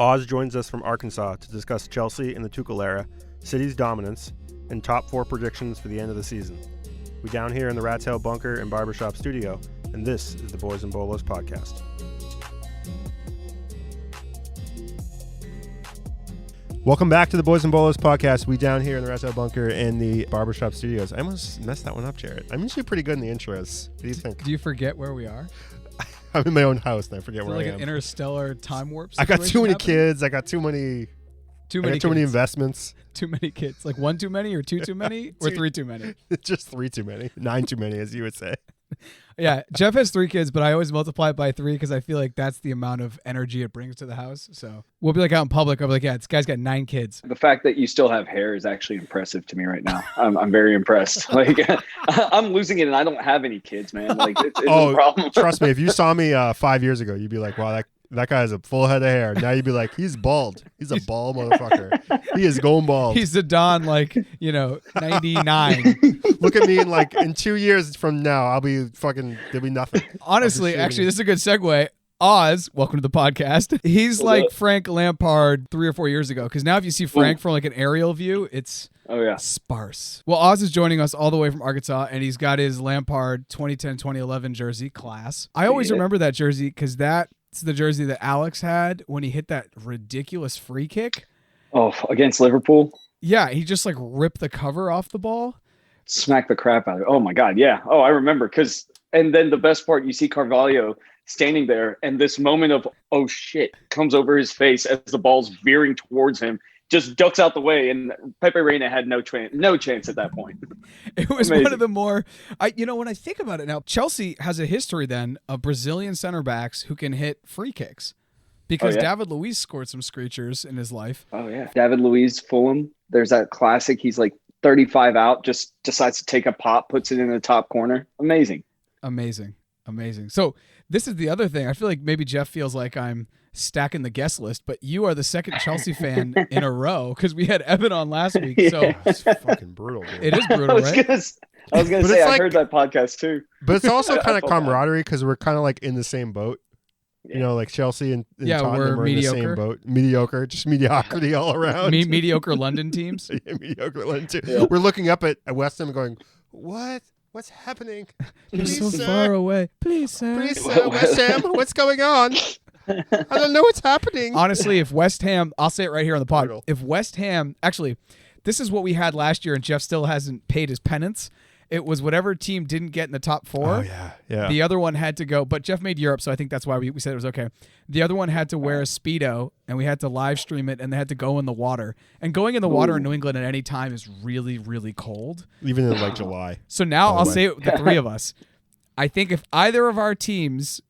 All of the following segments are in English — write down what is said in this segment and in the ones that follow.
Oz joins us from Arkansas to discuss Chelsea in the Tuchel era, City's dominance, and top 4 predictions for the end of the season. We down here in the Rat's Tail Bunker and Barbershop Studio, and this is the Boys in Bolos podcast. Welcome back to the Boys in Bolos podcast. We down here in the Rat's Tail Bunker and the Barbershop Studios. I almost messed that one up, Jarrett. I'm usually pretty good in the intros. What do you think? Do you forget where we are? I'm in my own house and I forget where I am. Like an interstellar time warp I got too many happening? kids. I got too many investments. Too many kids. Like 1 too many or 2 too many or 3 too many? Just 3 too many. 9 too many, as you would say. Yeah, Jeff has 3 kids, but I always multiply it by 3 because I feel like that's the amount of energy it brings to the house. So we'll be like out in public. I'll be like, yeah, this guy's got 9 kids. The fact that you still have hair is actually impressive to me right now. I'm very impressed. Like I'm losing it and I don't have any kids, man. Like it's a problem. Trust me, if you saw me 5 years ago, you'd be like, wow, that guy has a full head of hair. Now you'd be like, he's bald. He's a bald motherfucker. He is going bald. He's the Don, 99. Look at me in 2 years from now, I'll be fucking, there'll be nothing. Honestly, actually, this is a good segue. Oz, welcome to the podcast. He's like Frank Lampard 3 or 4 years ago. Because now if you see Frank from like an aerial view, it's sparse. Well, Oz is joining us all the way from Arkansas, and he's got his Lampard 2010-2011 jersey, class. I always remember that jersey because that's the jersey that Alex had when he hit that ridiculous free kick. Oh, against Liverpool? Yeah, he just like ripped the cover off the ball. Smack the crap out of it. Oh my God, yeah. Oh, I remember. And then the best part, you see Carvalho standing there, and this moment of, oh shit, comes over his face as the ball's veering towards him, just ducks out the way, and Pepe Reina had no chance at that point. It was amazing. One of the more, when I think about it now, Chelsea has a history then of Brazilian center backs who can hit free kicks because David Luiz scored some screechers in his life. Oh yeah. David Luiz, Fulham. There's that classic. He's like 35 out, just decides to take a pop, puts it in the top corner. Amazing. So this is the other thing. I feel like maybe Jeff feels like I'm stacking the guest list, but you are the second Chelsea fan in a row because we had Evan on last week. Yeah. So it's fucking brutal, dude. It is brutal, right? I was gonna say I heard that podcast too. But it's also kind of camaraderie because we're kind of like in the same boat. Yeah. Like Chelsea and Tottenham we're in the same boat. Mediocre, just mediocrity all around. Mediocre London teams. Yeah, mediocre London teams. Yeah. We're looking up at West Ham and going, what? What's happening? You're so far away. Please, sir. West Ham, what's going on? I don't know what's happening. Honestly, if West Ham, I'll say it right here on the pod. If West Ham, actually, this is what we had last year, and Jeff still hasn't paid his penance. It was whatever team didn't get in the top 4. Oh, yeah. The other one had to go, but Jeff made Europe, so I think that's why we said it was okay. The other one had to wear a Speedo, and we had to live stream it, and they had to go in the water. And going in the water in New England at any time is really, really cold. Even in like July. So now I'll say it, the 3 of us. I think if either of our teams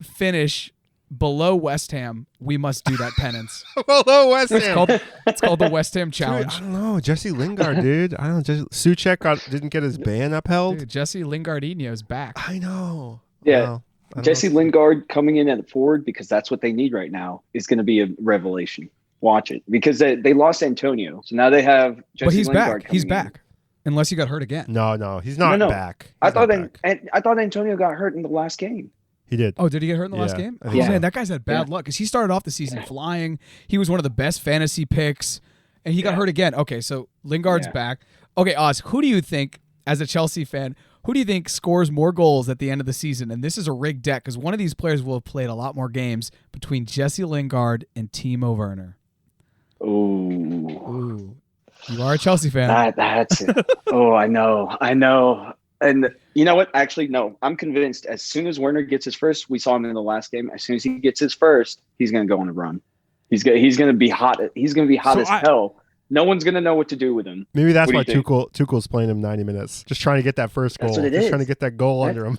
finish below West Ham, we must do that penance. Below West Ham. It's called the West Ham Challenge. Dude, I don't know. Jesse Lingard, dude. I don't know. Suchek didn't get his ban upheld. Dude, Jesse Lingardinho's back. I know. Yeah. Jesse Lingard coming in at forward because that's what they need right now is going to be a revelation. Watch it. Because they lost Antonio. So now they have Jesse Lingard back. He's back. Unless he got hurt again. No. He's not back. I thought Antonio got hurt in the last game. He did. Oh, did he get hurt in the last game? Oh, man, that guy's had bad luck because he started off the season flying. He was one of the best fantasy picks, and he got hurt again. Okay, so Lingard's back. Okay, Oz, who do you think, as a Chelsea fan, who do you think scores more goals at the end of the season? And this is a rigged deck because one of these players will have played a lot more games between Jesse Lingard and Timo Werner. Ooh. You are a Chelsea fan. That's it. Oh, I know. And you know what? Actually, no. I'm convinced as soon as Werner gets his first, we saw him in the last game. As soon as he gets his first, he's going to go on a run. He's going to be hot. He's going to be hot as hell. No one's going to know what to do with him. Maybe that's why Tuchel's playing him 90 minutes. Just trying to get that first goal. That's what it is. Trying to get that goal under him.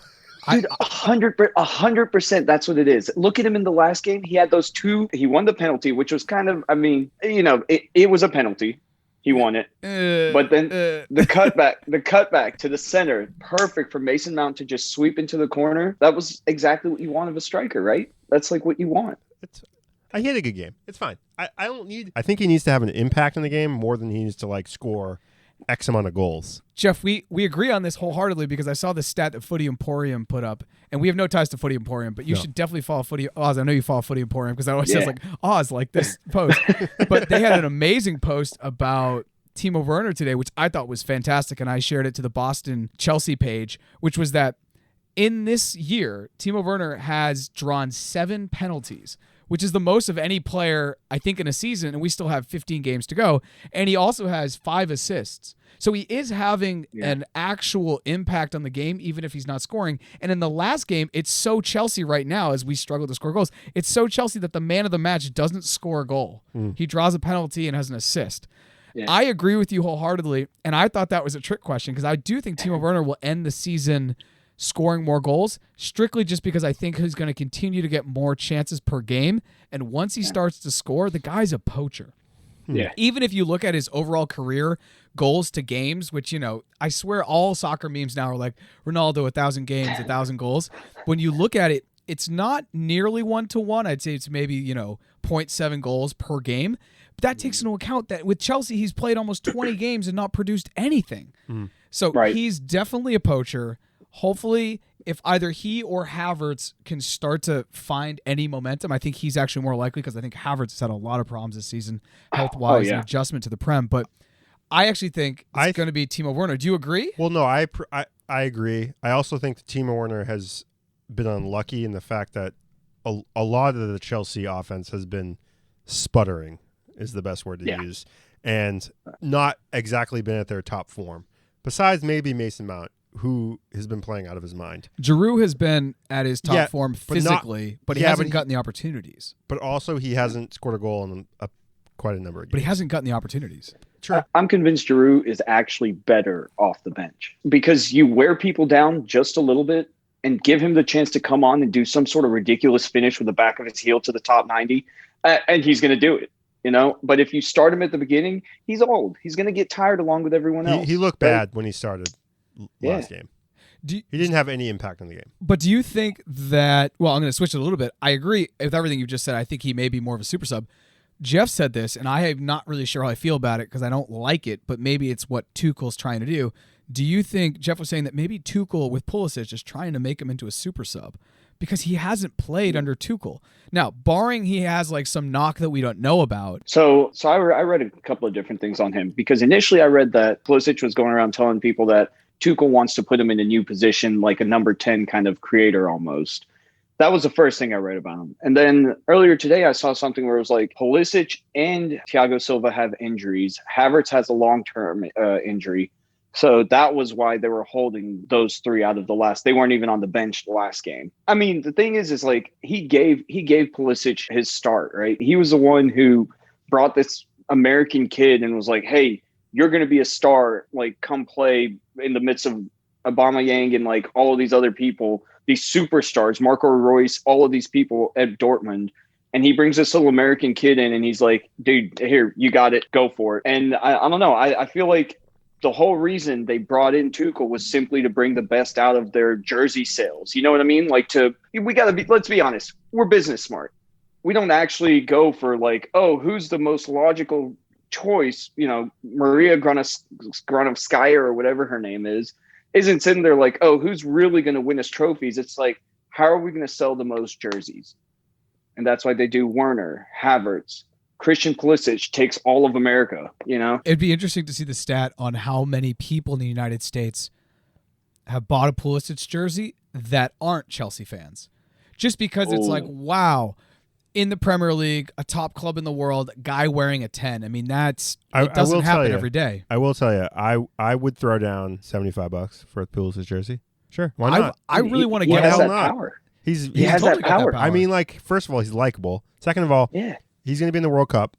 Dude, 100%. That's what it is. Look at him in the last game. He had those 2. He won the penalty, which was kind of, it was a penalty. He won it. But then the cutback to the center, perfect for Mason Mount to just sweep into the corner. That was exactly what you want of a striker, right? That's like what you want. He had a good game. It's fine. I think he needs to have an impact in the game more than he needs to like score X amount of goals. Jeff, we agree on this wholeheartedly because I saw the stat that Footy Emporium put up, and we have no ties to Footy Emporium, but you should definitely follow Footy Oz. I know you follow Footy Emporium because I always says like Oz, like this post. But they had an amazing post about Timo Werner today, which I thought was fantastic, and I shared it to the Boston Chelsea page, which was that in this year, Timo Werner has drawn 7 penalties, which is the most of any player, I think, in a season, and we still have 15 games to go. And he also has 5 assists. So he is having an actual impact on the game, even if he's not scoring. And in the last game, it's so Chelsea right now, as we struggle to score goals, it's so Chelsea that the man of the match doesn't score a goal. He draws a penalty and has an assist. Yeah. I agree with you wholeheartedly, and I thought that was a trick question because I do think Timo Werner will end the season scoring more goals, strictly just because I think he's going to continue to get more chances per game. And once he starts to score, the guy's a poacher. Yeah. Even if you look at his overall career goals to games, which, I swear all soccer memes now are like Ronaldo, 1,000 games, 1,000 goals. When you look at it, it's not nearly 1-to-1. I'd say it's maybe, 0.7 goals per game. But that takes into account that with Chelsea, he's played almost 20 games and not produced anything. So he's definitely a poacher. Hopefully, if either he or Havertz can start to find any momentum, I think he's actually more likely because I think Havertz has had a lot of problems this season, health-wise, and adjustment to the Prem. But I actually think it's going to be Timo Werner. Do you agree? Well, no, I agree. I also think that Timo Werner has been unlucky in the fact that a lot of the Chelsea offense has been sputtering, is the best word to use, and not exactly been at their top form. Besides maybe Mason Mount, who has been playing out of his mind. Giroud has been at his top form physically, but he hasn't gotten the opportunities. But also he hasn't scored a goal in quite a number of games. But he hasn't gotten the opportunities. True. I'm convinced Giroud is actually better off the bench because you wear people down just a little bit and give him the chance to come on and do some sort of ridiculous finish with the back of his heel to the top 90, and he's going to do it. But if you start him at the beginning, he's old. He's going to get tired along with everyone else. He looked bad when he started last game. He didn't have any impact on the game. But do you think that, well, I'm going to switch it a little bit. I agree with everything you just said. I think he may be more of a super sub. Jeff said this, and I am not really sure how I feel about it because I don't like it, but maybe it's what Tuchel's trying to do. Do you think, Jeff was saying that maybe Tuchel with Pulisic is trying to make him into a super sub because he hasn't played under Tuchel? Now, barring he has like some knock that we don't know about. So I read a couple of different things on him because initially I read that Pulisic was going around telling people that Tuchel wants to put him in a new position, like a number 10 kind of creator almost. That was the first thing I read about him. And then earlier today, I saw something where it was like Pulisic and Thiago Silva have injuries. Havertz has a long-term injury. So that was why they were holding those 3 out of the last. They weren't even on the bench the last game. I mean, the thing is like he gave Pulisic his start, right? He was the one who brought this American kid and was like, hey, you're going to be a star, like come play in the midst of Aubameyang and like all of these other people, these superstars, Marco Reus, all of these people at Dortmund. And he brings this little American kid in and he's like, dude, here, you got it. Go for it. And I don't know. I feel like the whole reason they brought in Tuchel was simply to bring the best out of their jersey sales. You know what I mean? Like let's be honest. We're business smart. We don't actually go for like, oh, who's the most logical choice, Maria Granovskaya or whatever her name isn't sitting there like, oh, who's really going to win us trophies? It's like, how are we going to sell the most jerseys? And that's why they do Werner, Havertz, Christian Pulisic takes all of America, It'd be interesting to see the stat on how many people in the United States have bought a Pulisic jersey that aren't Chelsea fans. Just because it's like, wow, in the Premier League, a top club in the world, guy wearing a 10. I mean, it doesn't happen every day. I will tell you, I would throw down $75 for a Pulisic jersey. Sure, why not? I really want to get out. Power. He has that power. I mean, like, first of all, he's likable. Second of all, he's going to be in the World Cup,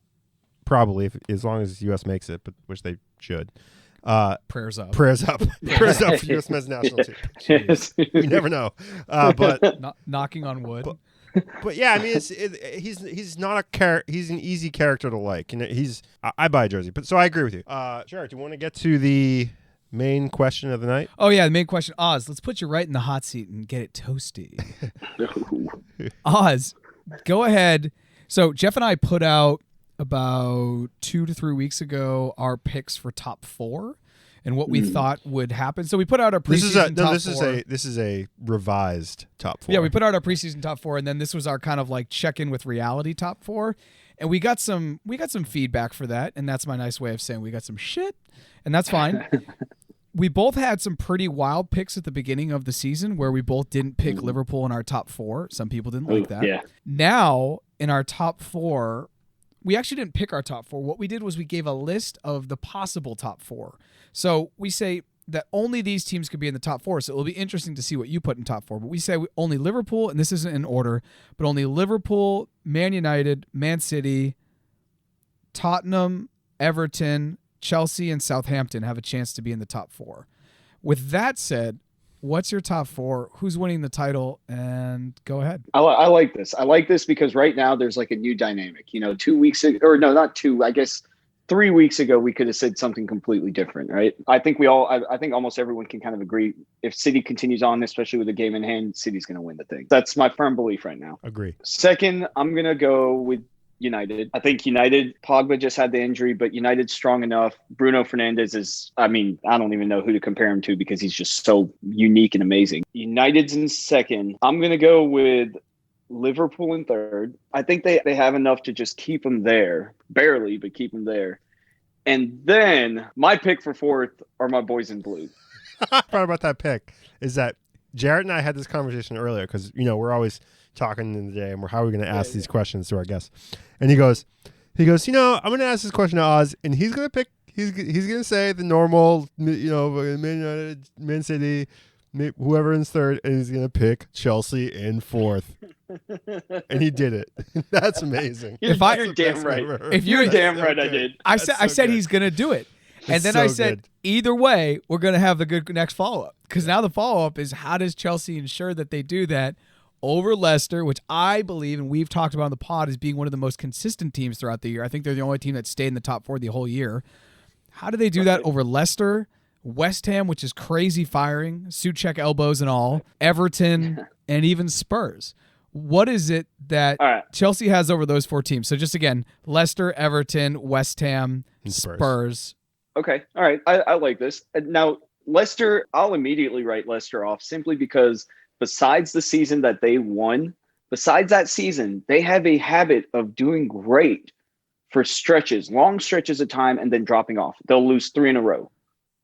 probably, as long as the U.S. makes it, but which they should. Prayers up. Prayers up for U.S. men's national team. Yes. We never know. But knocking on wood. But yeah, I mean, he's not he's an easy character to like. I buy a jersey, but so I agree with you. Jarrett, do you want to get to the main question of the night? Oh yeah, the main question. Oz, let's put you right in the hot seat and get it toasty. Oz, go ahead. So Jeff and I put out about 2 to 3 weeks ago our picks for top 4. and what we thought would happen. So we put out our preseason top four. This is a revised top 4. Yeah, we put out our preseason top 4, and then this was our kind of like check-in with reality top 4. And we got some feedback for that, and that's my nice way of saying we got some shit, and that's fine. We both had some pretty wild picks at the beginning of the season where we both didn't pick Liverpool in our top 4. Some people didn't like that. Yeah. Now, in our top 4, we actually didn't pick our top 4. What we did was we gave a list of the possible top 4. So we say that only these teams could be in the top 4. So it'll be interesting to see what you put in top 4. But we say only Liverpool, and this isn't in order, but only Liverpool, Man United, Man City, Tottenham, Everton, Chelsea, and Southampton have a chance to be in the top 4. With that said, what's your top 4? Who's winning the title? And go ahead. I like this. I like this because right now there's like a new dynamic. 2 weeks ago, or no, not 2. I guess 3 weeks ago we could have said something completely different, right? I think I think almost everyone can kind of agree. If City continues on, especially with the game in hand, City's going to win the thing. That's my firm belief right now. Agree. Second, I'm going to go with United. I think United, Pogba just had the injury, but United's strong enough. Bruno Fernandes is, I don't even know who to compare him to because he's just so unique and amazing. United's in second. I'm going to go with Liverpool in third. I think they have enough to just keep them there. Barely, but keep them there. And then my pick for fourth are my boys in blue. Part about that pick is that Jarrett and I had this conversation earlier because, we're always talking in the day and how are we going to ask these questions to our guests. And he goes, I'm going to ask this question to Oz, and he's going to pick, he's going to say the normal, Man United, Man City, whoever in third, and he's going to pick Chelsea in fourth. And he did it. That's amazing. You're damn right. If you're damn right, I did. I said he's going to do it. And then I said, either way, we're going to have the good next follow-up. Because now the follow-up is how does Chelsea ensure that they do that over Leicester, which I believe, and we've talked about on the pod, as being one of the most consistent teams throughout the year. I think they're the only team that stayed in the top 4 the whole year. How do they do that over Leicester, West Ham, which is crazy firing, Souček elbows and all, Everton, and even Spurs? What is it that Chelsea has over those 4 teams? So just again, Leicester, Everton, West Ham, and Spurs. Okay. All right. I like this. Now, Leicester, I'll immediately write Leicester off simply because besides the season that they won, besides that season, they have a habit of doing great for stretches, long stretches of time, and then dropping off. They'll lose 3 in a row.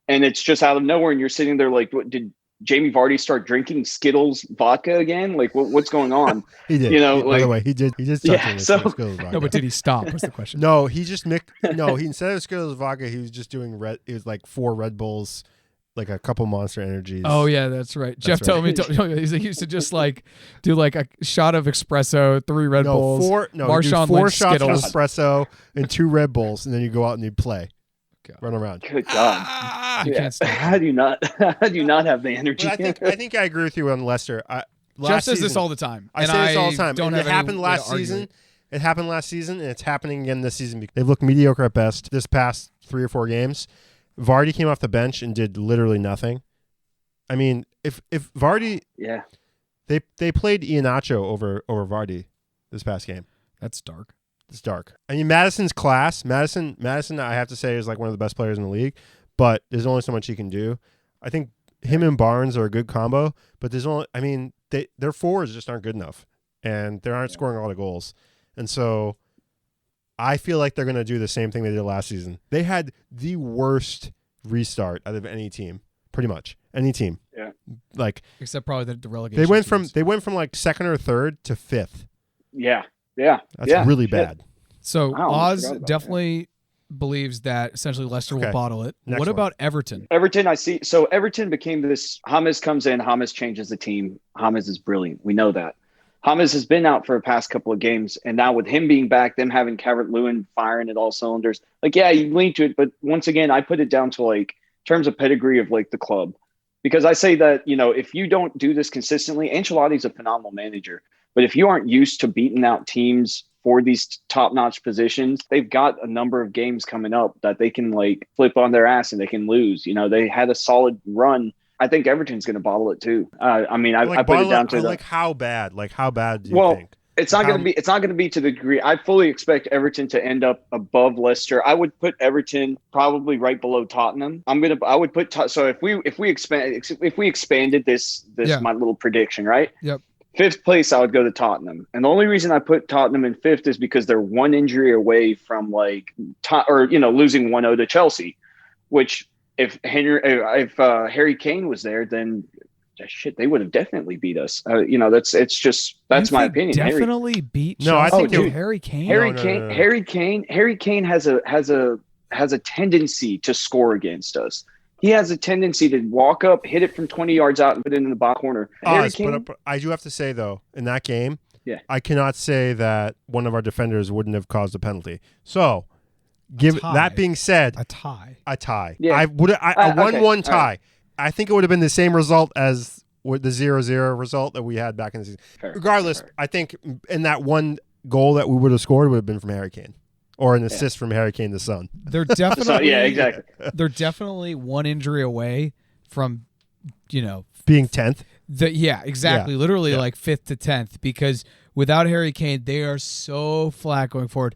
And it's just out of nowhere. And you're sitting there like, what, did Jamie Vardy start drinking Skittles vodka again? Like, what's going on? He did. By the way, he did. He did start drinking Skittles vodka. No, but did he stop? What's the question? No, he just instead of Skittles vodka, he was just doing it was like 4 Red Bulls, like a couple Monster Energies. Oh yeah, that's right. Jeff told me he used to just like do like a shot of espresso, 3 Red Bulls, 4 shots of espresso and 2 Red Bulls, and then you go out and you play. Run around. Good God! How do you not have the energy? I think I agree with you on Leicester. Jeff says this all the time. I say this all the time. It happened last season. It happened last season, and it's happening again this season. They've looked mediocre at best this past 3 or 4 games. Vardy came off the bench and did literally nothing. I mean, if Vardy, they played Iheanacho over Vardy this past game. That's dark. It's dark. I mean, Maddison's class. Madison, I have to say, is like one of the best players in the league, but there's only so much he can do. I think him and Barnes are a good combo, but their forwards just aren't good enough, and they aren't scoring all the goals. And so I feel like they're going to do the same thing they did last season. They had the worst restart out of any team, pretty much. Any team. Yeah. Like except probably the relegation. They went from like 2nd or 3rd to 5th. Yeah. Yeah. That's really bad. So Oz definitely believes that essentially Leicester will bottle it. What about Everton? Everton, I see. So Everton became this. James comes in. James changes the team. James is brilliant. We know that. James has been out for the past couple of games, and now with him being back, them having Calvert-Lewin firing at all cylinders, you lean to it. But once again, I put it down to like terms of pedigree of like the club, because I say that if you don't do this consistently, Ancelotti's a phenomenal manager, but if you aren't used to beating out teams for these top-notch positions, they've got a number of games coming up that they can like flip on their ass and they can lose. They had a solid run. I think Everton's going to bottle it too. I put it down to how bad? Like how bad do you think? It's not going to be. It's not going to be to the degree. I fully expect Everton to end up above Leicester. I would put Everton probably right below Tottenham. I would put. So if we expanded this my little prediction, right? Yep. Fifth place, I would go to Tottenham, and the only reason I put Tottenham in fifth is because they're one injury away from losing 1-0 to Chelsea, which if Harry Kane was there, then. Shit, they would have definitely beat us. That's my opinion. Definitely beat. No, I think Harry Kane. Harry Kane has a tendency to score against us. He has a tendency to walk up, hit it from 20 yards out, and put it in the bottom corner. But I do have to say though, in that game, I cannot say that one of our defenders wouldn't have caused a penalty. So, that being said, a tie. Yeah. A 1-1 tie. Right. I think it would have been the same result as the 0-0 result that we had back in the season. Regardless, I think in that one goal that we would have scored would have been from Harry Kane or an assist from Harry Kane, the son. They're definitely exactly. They're definitely one injury away from, being 10th. Exactly. Literally like 5th to 10th, because without Harry Kane, they are so flat going forward.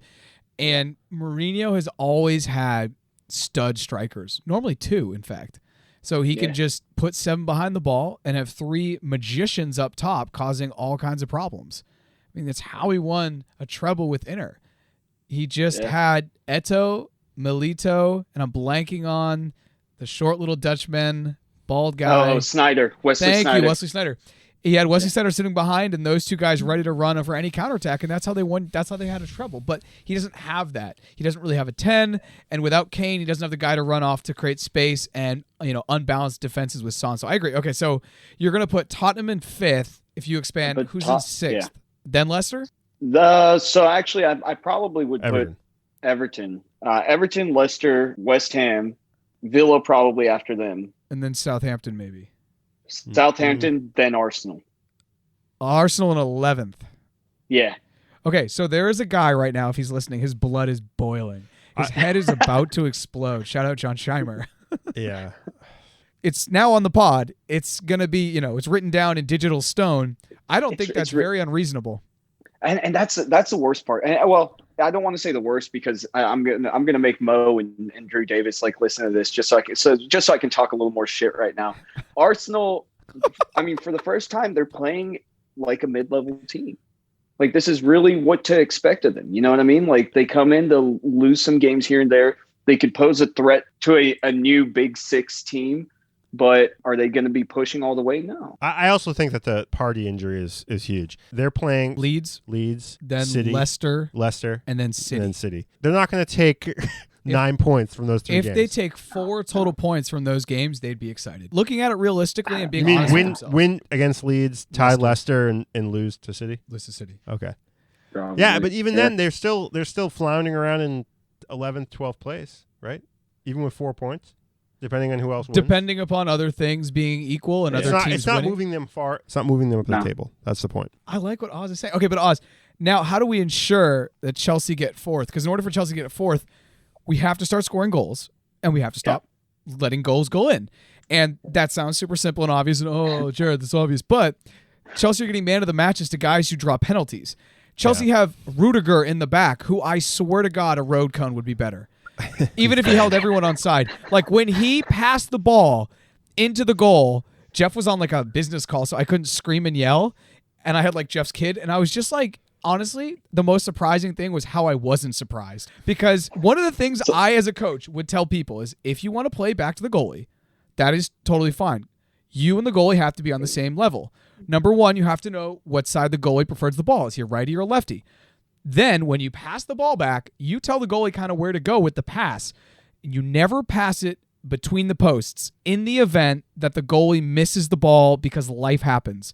And Mourinho has always had stud strikers, normally 2, in fact. So he can just put 7 behind the ball and have 3 magicians up top causing all kinds of problems. I mean, that's how he won a treble with Inter. He just had Eto'o, Milito, and I'm blanking on the short little Dutchman, bald guy. Oh, Sneijder. Wesley Sneijder. He had Wesley Sneijder sitting behind and those 2 guys ready to run for any counterattack, and that's how they won. That's how they had a treble. But he doesn't have that. He doesn't really have a 10, and without Kane, he doesn't have the guy to run off to create space and unbalanced defenses with Son. So I agree. Okay, so you're going to put Tottenham in 5th if you expand. Who's in 6th? Then Leicester? So actually, I probably would put Everton. Everton, Leicester, West Ham, Villa probably after them. And then Southampton maybe. Southampton, then Arsenal. Arsenal in 11th. Yeah. Okay, so there is a guy right now, if he's listening, his blood is boiling. His head is about to explode. Shout out John Scheimer. Yeah. It's now on the pod. It's going to be, it's written down in digital stone. I don't think that's very unreasonable. And that's the worst part. And, I don't want to say the worst because I'm gonna make Mo and Drew Davis listen to this just so I can talk a little more shit right now. Arsenal, I mean, for the first time they're playing like a mid-level team. This is really what to expect of them. You know what I mean? They come in to lose some games here and there. They could pose a threat to a new Big Six team. But are they going to be pushing all the way? No. I also think that the party injury is huge. They're playing Leeds, then City, Leicester, and then City. They're not going to take 9 points from those 3 games. If they take 4 total points from those games, they'd be excited. Looking at it realistically and being honest with themselves. Win against Leeds, tie Leicester, and lose to City? Lose to City. Okay. Probably. Yeah, but even then, they're still floundering around in 11th, 12th place, right? Even with 4 points. Depending on who else wins. Depending upon other things being equal and other teams It's not winning. moving them far. It's not moving them up the table. That's the point. I like what Oz is saying. Okay, but Oz, now how do we ensure that Chelsea get 4th? Because in order for Chelsea to get 4th, we have to start scoring goals and we have to stop letting goals go in. And that sounds super simple and obvious. And Jarrett, that's obvious. But Chelsea are getting man of the matches to guys who draw penalties. Chelsea have Rudiger in the back, who I swear to God a road cone would be better. Even if he held everyone on side. When he passed the ball into the goal, Jeff was on a business call, so I couldn't scream and yell. And I had Jeff's kid, and I was just honestly, the most surprising thing was how I wasn't surprised. Because one of the things I, as a coach, would tell people is if you want to play back to the goalie, that is totally fine. You and the goalie have to be on the same level. Number one, you have to know what side the goalie prefers the ball. Is he a righty or a lefty? Then when you pass the ball back, you tell the goalie kind of where to go with the pass. You never pass it between the posts in the event that the goalie misses the ball because life happens.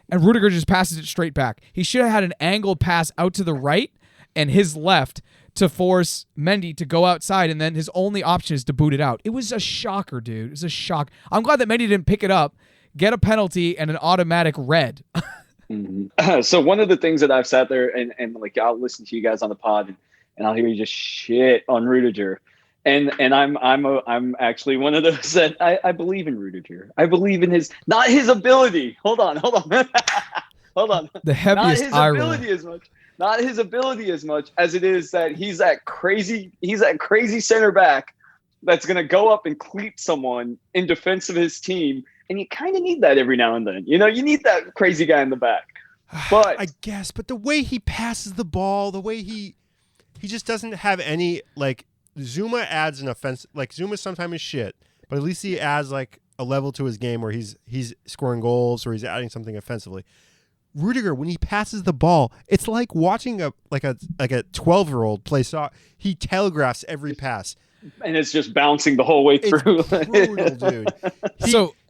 And Rudiger just passes it straight back. He should have had an angled pass out to the right and his left to force Mendy to go outside, and then his only option is to boot it out. It was a shocker, dude. It was a shock. I'm glad that Mendy didn't pick it up, get a penalty, and an automatic red. So one of the things that I've sat there and I'll listen to you guys on the pod and I'll hear you just shit on Rudiger. And I'm actually one of those that I believe in Rudiger. I believe in not his ability. Hold on. hold on. The heaviest eye roll. Not his ability as much as it is that he's that crazy center back that's going to go up and cleat someone in defense of his team. And you kind of need that every now and then. You need that crazy guy in the back. But I guess, but the way he passes the ball, the way he just doesn't have any, like, Zuma adds an offense. Like, Zuma sometimes is shit, but at least he adds, like, a level to his game where he's scoring goals or he's adding something offensively. Rudiger, when he passes the ball, it's like watching a 12-year-old play soccer. He telegraphs every pass. And it's just bouncing the whole way through. It's brutal, dude.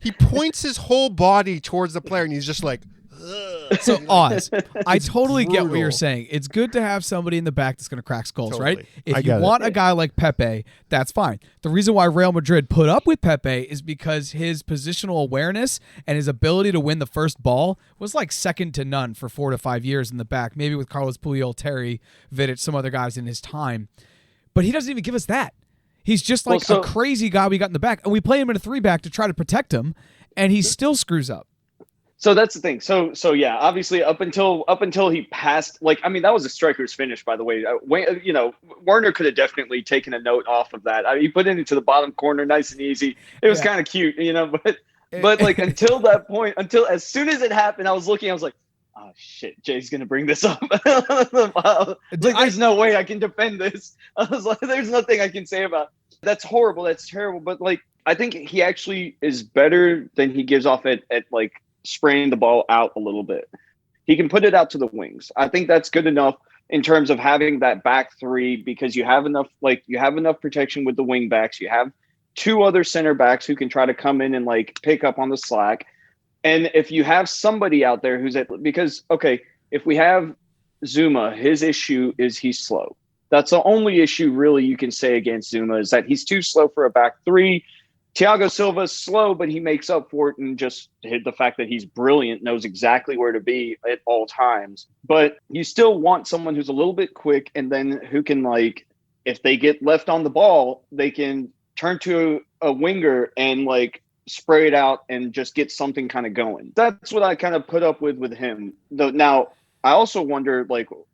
He points his whole body towards the player, and he's just like, ugh. So, Oz, I totally get what you're saying. It's good to have somebody in the back that's going to crack skulls, Totally. right? If you want a guy like Pepe, that's fine. The reason why Real Madrid put up with Pepe is because his positional awareness and his ability to win the first ball was like second to none for 4 to 5 years in the back, maybe with Carlos Puyol, Terry, Vidic, some other guys in his time. But he doesn't even give us that. He's just like a crazy guy we got in the back, and we play him in a 3-back to try to protect him, and he still screws up. So that's the thing. So yeah, obviously up until he passed, that was a striker's finish, by the way. Werner could have definitely taken a note off of that. He put it into the bottom corner, nice and easy. It was kind of cute, but like until that point, until as soon as it happened, I was like, oh shit, Jay's gonna bring this up. There's no way I can defend this. I was like, there's nothing I can say about it. That's horrible. That's terrible. But I think he actually is better than he gives off at spraying the ball out a little bit. He can put it out to the wings. I think that's good enough in terms of having that back three, because you have enough protection with the wing backs. You have 2 other center backs who can try to come in and pick up on the slack. And if you have somebody out there if we have Zuma, his issue is he's slow. That's the only issue really you can say against Zuma, is that he's too slow for a back three. Thiago Silva's slow, but he makes up for it and just hit the fact that he's brilliant, knows exactly where to be at all times. But you still want someone who's a little bit quick, and then who can, if they get left on the ball, they can turn to a winger and spray it out and just get something kind of going. That's what I kind of put up with him. Now, I also wonder,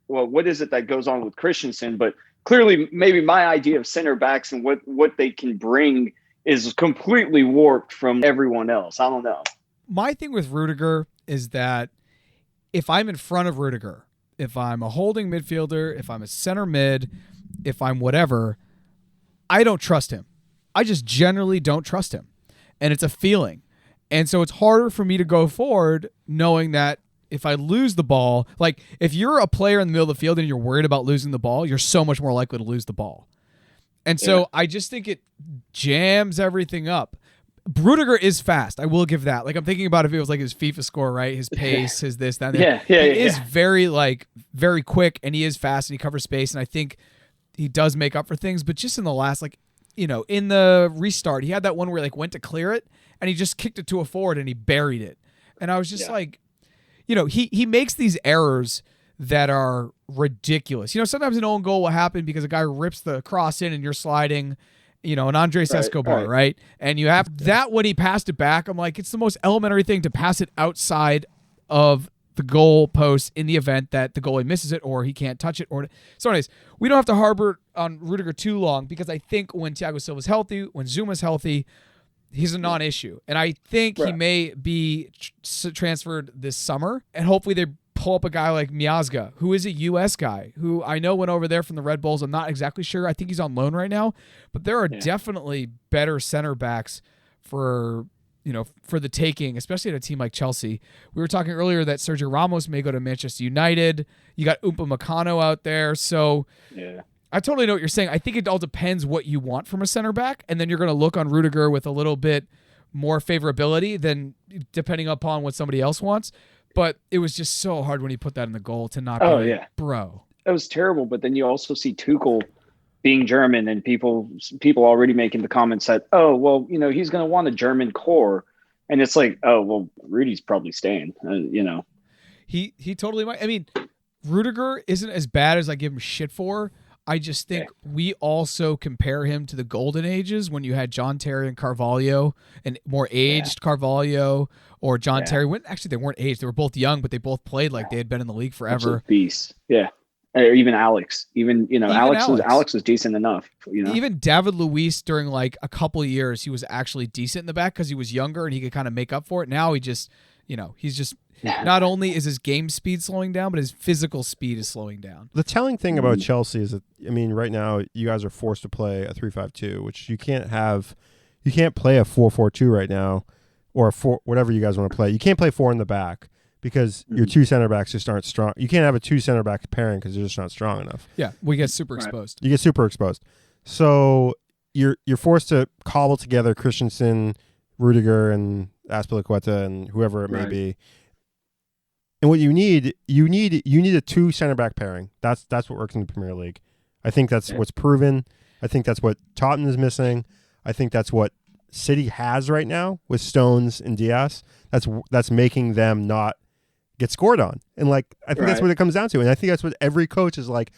what is it that goes on with Christensen? But clearly, maybe my idea of center backs and what they can bring is completely warped from everyone else. I don't know. My thing with Rudiger is that if I'm in front of Rudiger, if I'm a holding midfielder, if I'm a center mid, if I'm whatever, I don't trust him. I just generally don't trust him. And it's a feeling. And so it's harder for me to go forward knowing that if I lose the ball, if you're a player in the middle of the field and you're worried about losing the ball, you're so much more likely to lose the ball. And so I just think it jams everything up. Rudiger is fast. I will give that. I'm thinking about if it was his FIFA score, right? His pace, his this, that, that. He is very, very quick, and he is fast, and he covers space, and I think he does make up for things. But just in the last, in the restart, he had that one where he went to clear it, and he just kicked it to a forward, and he buried it. And I was just he makes these errors that are ridiculous. Sometimes an own goal will happen because a guy rips the cross in and you're sliding, an Andres Escobar, right? And you have that when he passed it back. I'm like, it's the most elementary thing to pass it outside of the goal post in the event that the goalie misses it or he can't touch it. So anyways, we don't have to harbor on Rudiger too long, because I think when Thiago Silva's healthy, when Zuma's healthy, he's a non-issue. And I think he may be transferred this summer, and hopefully they pull up a guy like Miazga, who is a U.S. guy, who I know went over there from the Red Bulls. I'm not exactly sure. I think he's on loan right now. But there are definitely better center backs for the taking, especially at a team like Chelsea. We were talking earlier that Sergio Ramos may go to Manchester United. You got Upamecano out there. So I totally know what you're saying. I think it all depends what you want from a center back, and then you're going to look on Rudiger with a little bit more favorability than depending upon what somebody else wants. But it was just so hard when he put that in the goal to not bro. That was terrible. But then you also see Tuchel being German, and people already making the comments that, he's going to want a German core. And it's Rudy's probably staying, He totally might. I mean, Rudiger isn't as bad as I give him shit for. I just think we also compare him to the golden ages when you had John Terry and Carvalho, and more aged Carvalho, or John Terry. When actually they weren't aged; they were both young, but they both played like they had been in the league forever. Beast, yeah. Or even Alex. Alex was decent enough. Even David Luiz during like a couple of years, he was actually decent in the back because he was younger and he could kind of make up for it. Now he just, he's just. Not only is his game speed slowing down, but his physical speed is slowing down. The telling thing about Chelsea is that, right now you guys are forced to play a 3-5-2, which you can't have. You can't play a 4-4-2 right now, or a 4, whatever you guys want to play. You can't play 4 in the back because your 2 center backs just aren't strong. You can't have a 2 center back pairing because they're just not strong enough. Yeah, we get super exposed. You get super exposed. So you're forced to cobble together Christensen, Rudiger, and Azpilicueta, and whoever it may be. And what you need a 2 center back pairing. That's what works in the Premier League. I think that's what's proven. I think that's what Tottenham is missing. I think that's what City has right now with Stones and Diaz. That's making them not get scored on. And I think that's what it comes down to. And I think that's what every coach is like,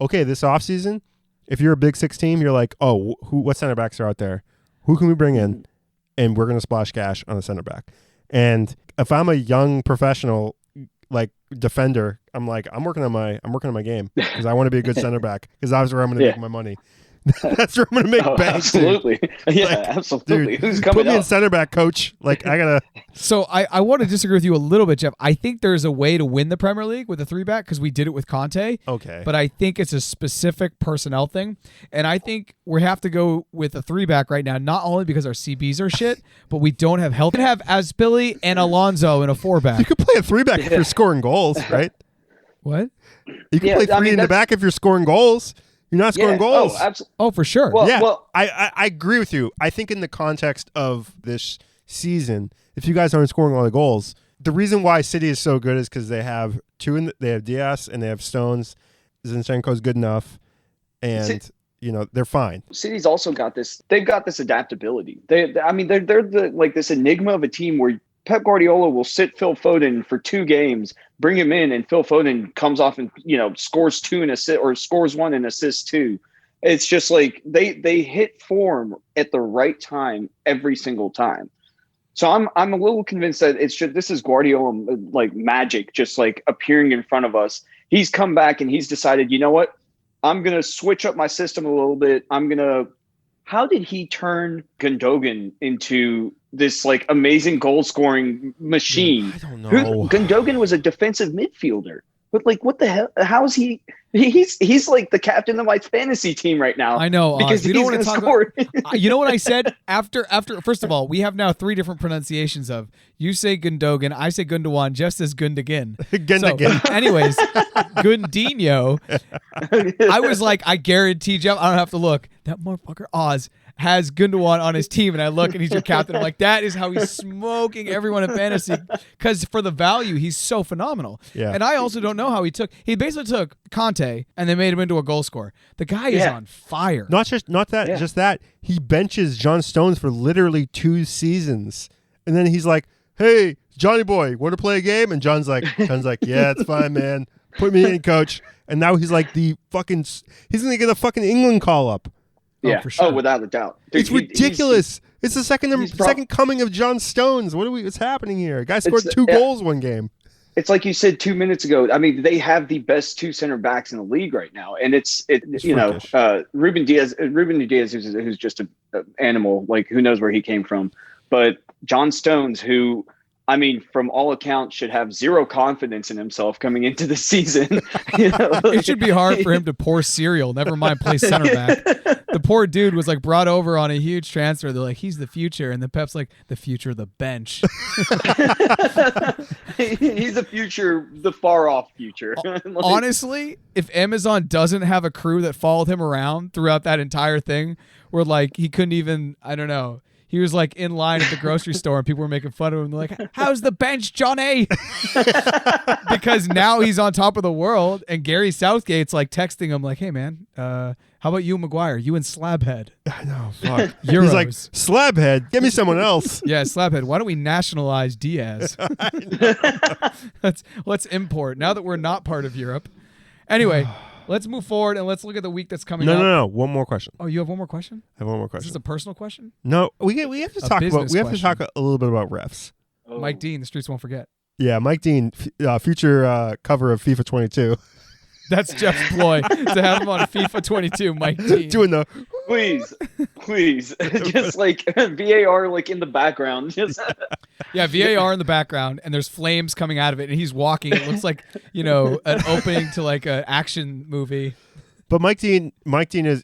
okay, this offseason, if you're a Big Six team, you're like, oh, what center backs are out there? Who can we bring in? And we're going to splash cash on a center back. And if I'm a young professional defender, I'm working on my game because I want to be a good center back because that's where I'm going to make my money. That's where I'm going to make bank. Absolutely. Absolutely. Dude, who's coming put me in center back, coach. I gotta. So I want to disagree with you a little bit, Jeff. I think there's a way to win the Premier League with a 3-back because we did it with Conte. Okay. But I think it's a specific personnel thing, and I think we have to go with a 3-back right now. Not only because our CBs are shit, but we don't have help. We can have Azpili and Alonso in a 4-back. You could play a 3-back if you're scoring goals, right? What? You can play 3 in the back if you're scoring goals. You're not scoring goals. Oh, absolutely. Oh, for sure. I agree with you. I think in the context of this season, if you guys aren't scoring all the goals, the reason why City is so good is because they have they have Diaz and they have Stones. Zinchenko's good enough, and they're fine. City's also got this. They've got this adaptability. They're this enigma of a team where Pep Guardiola will sit Phil Foden for 2 games, bring him in, and Phil Foden comes off and scores 2 and assist, or scores 1 and assists 2. It's just like they hit form at the right time every single time. So I'm a little convinced that this is Guardiola magic, just appearing in front of us. He's come back and he's decided, you know what? I'm gonna switch up my system a little bit. How did he turn Gundogan into this amazing goal scoring machine? I don't know. Gundogan was a defensive midfielder, but what the hell? How is he? He's like the captain of my fantasy team right now. I know because he's going to score. You know what I said after? First of all, we have now 3 different pronunciations of. You say Gundogan, I say Gundogan, Jeff says Gundogan. Gundogan. So, anyways, Gundinho. I was like, I guarantee Jeff, I don't have to look. That motherfucker Oz has Gundogan on his team, and I look and he's your captain. I'm like, that is how he's smoking everyone in fantasy because for the value, he's so phenomenal. Yeah. And I also don't know how he basically took Conte and they made him into a goal scorer. The guy is on fire. Just that. He benches John Stones for literally 2 seasons, and then he's like, "Hey, Johnny boy, want to play a game?" And John's like, "Yeah, it's fine, man. Put me in, coach." And now he's like he's gonna get a fucking England call up. Yeah, for sure. Oh, without a doubt. Dude, it's ridiculous. It's the second coming of John Stones. What's happening here? Guy scored 2 goals one game. It's like you said 2 minutes ago. I mean, they have the best 2 center backs in the league right now, and it's Ruben Diaz. Who's just an animal. Who knows where he came from? But John Stones, who, I mean, from all accounts, should have 0 confidence in himself coming into the season. It should be hard for him to pour cereal. Never mind play center back. The poor dude was brought over on a huge transfer. They're like, he's the future, and the Pep's like, the future of the bench. He's the future, the far off future. Honestly, if Amazon doesn't have a crew that followed him around throughout that entire thing, where he couldn't even, I don't know. He was in line at the grocery store and people were making fun of him. They're like, "How's the bench, Johnny?" Because now he's on top of the world, and Gary Southgate's texting him "Hey man, how about you, Maguire? You and Slabhead?" I know, fuck. Euros. He's like, "Slabhead, give me someone else." Yeah, Slabhead. Why don't we nationalize Diaz? Let's import now that we're not part of Europe. Anyway. Let's move forward and let's look at the week that's coming up. No. One more question. Oh, you have one more question? I have one more question. Is this a personal question? No, we have to talk about. We have to talk a little bit about refs. Oh. Mike Dean, the streets won't forget. Yeah, Mike Dean, future cover of FIFA 22. That's Jeff's ploy to have him on FIFA 22, Mike Dean. Please, just like VAR, like in the background. Yeah, VAR in the background, and there's flames coming out of it, and he's walking. It looks like an opening to like an action movie. But Mike Dean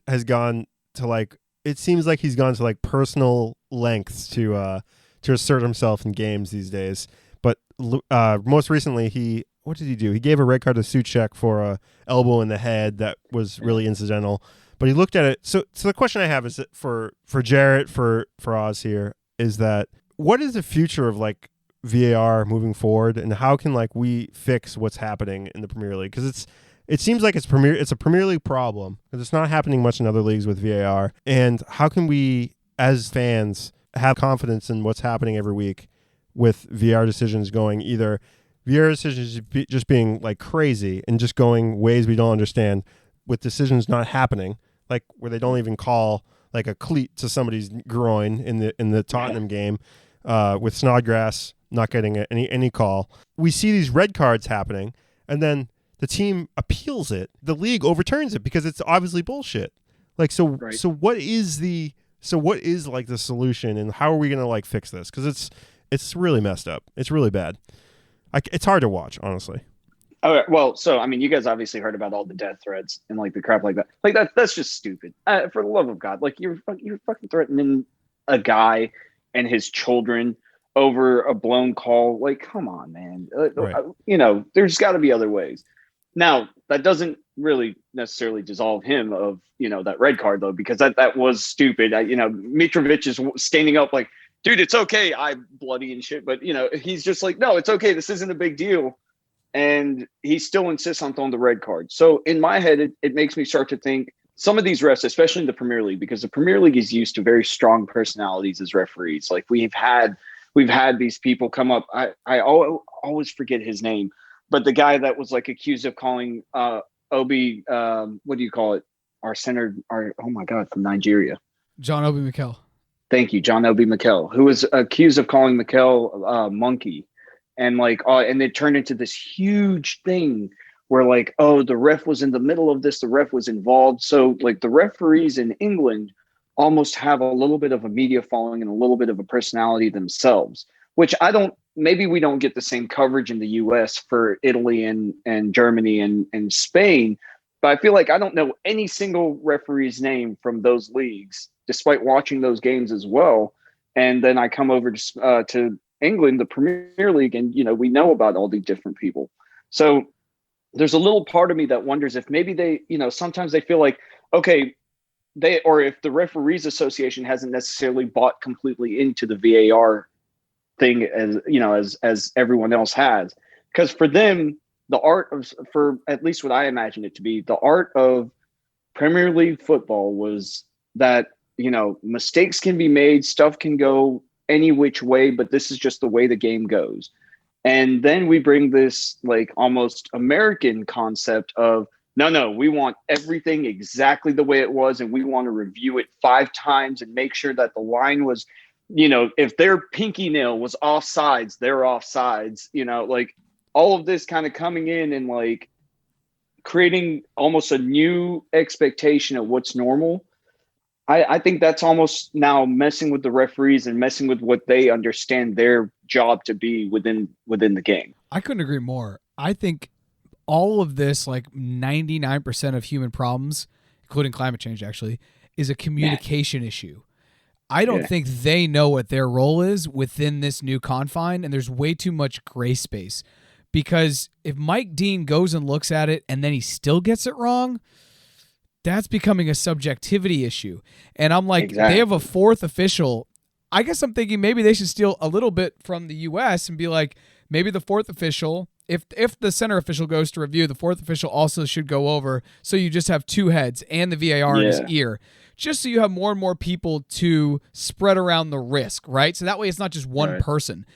has gone to like. It seems like he's gone to like personal lengths to assert himself in games these days. But most recently, what did he do? He gave a red card to Suchek for a elbow in the head that was really incidental. But he looked at it. So the question I have is that for Jarrett, for Oz here, is that what is the future of like VAR moving forward, and how can like we fix what's happening in the Premier League? Because it seems like it's a Premier League problem because it's not happening much in other leagues with VAR. And how can we, as fans, have confidence in what's happening every week with VAR decisions going either VAR decisions just being like crazy and just going ways we don't understand, with decisions not happening, like where they don't even call like a cleat to somebody's groin in the Tottenham game, with Snodgrass not getting any call. We see these red cards happening, and then the team appeals it. The league overturns it because it's obviously bullshit. Like so what is like the solution, and how are we gonna like fix this? Because it's really messed up. It's really bad. It's hard to watch, honestly. All right. Well, so I mean, you guys obviously heard about all the death threats and like the crap like that. Like that's just stupid. For the love of God, like you're fucking threatening a guy and his children over a blown call. Like, come on, man. Right. There's got to be other ways. Now, that doesn't really necessarily dissolve him of that red card though, because that was stupid. Mitrovic is standing up like, dude, it's okay. I'm bloody and shit. But, he's just like, no, it's okay. This isn't a big deal. And he still insists on throwing the red card. So in my head, it makes me start to think some of these refs, especially in the Premier League, because the Premier League is used to very strong personalities as referees. Like we've had these people come up. I always forget his name, but the guy that was like accused of calling Obi, what do you call it? Oh my God, from Nigeria. John Obi Mikel. Thank you, John Obi Mikel, who was accused of calling Mikel monkey. And and it turned into this huge thing where like, oh, the ref was in the middle of this, the ref was involved. So like the referees in England almost have a little bit of a media following and a little bit of a personality themselves, which maybe we don't get the same coverage in the US for Italy and Germany and Spain. But I feel like I don't know any single referee's name from those leagues, despite watching those games as well. And then I come over to England, the Premier League, and we know about all these different people. So there's a little part of me that wonders if maybe they, sometimes they feel like, okay, or if the Referees Association hasn't necessarily bought completely into the VAR thing as everyone else has. Because for them, the art of, for at least what I imagine it to be, the art of Premier League football was that, mistakes can be made, stuff can go any which way, but this is just the way the game goes. And then we bring this like almost American concept of, no, we want everything exactly the way it was. And we want to review it 5 times and make sure that the line was, if their pinky nail was offsides, they're offsides, like all of this kind of coming in and like creating almost a new expectation of what's normal. I think that's almost now messing with the referees and messing with what they understand their job to be within the game. I couldn't agree more. I think all of this, like 99% of human problems, including climate change actually, is a communication issue. I don't think they know what their role is within this new confine, and there's way too much gray space. Because if Mike Dean goes and looks at it and then he still gets it wrong, that's becoming a subjectivity issue. And I'm like, They have a 4th official. I guess I'm thinking maybe they should steal a little bit from the U.S. and be like, maybe the 4th official, if the center official goes to review, the 4th official also should go over, so you just have 2 heads and the VAR in his ear, just so you have more and more people to spread around the risk, right? So that way it's not just one person.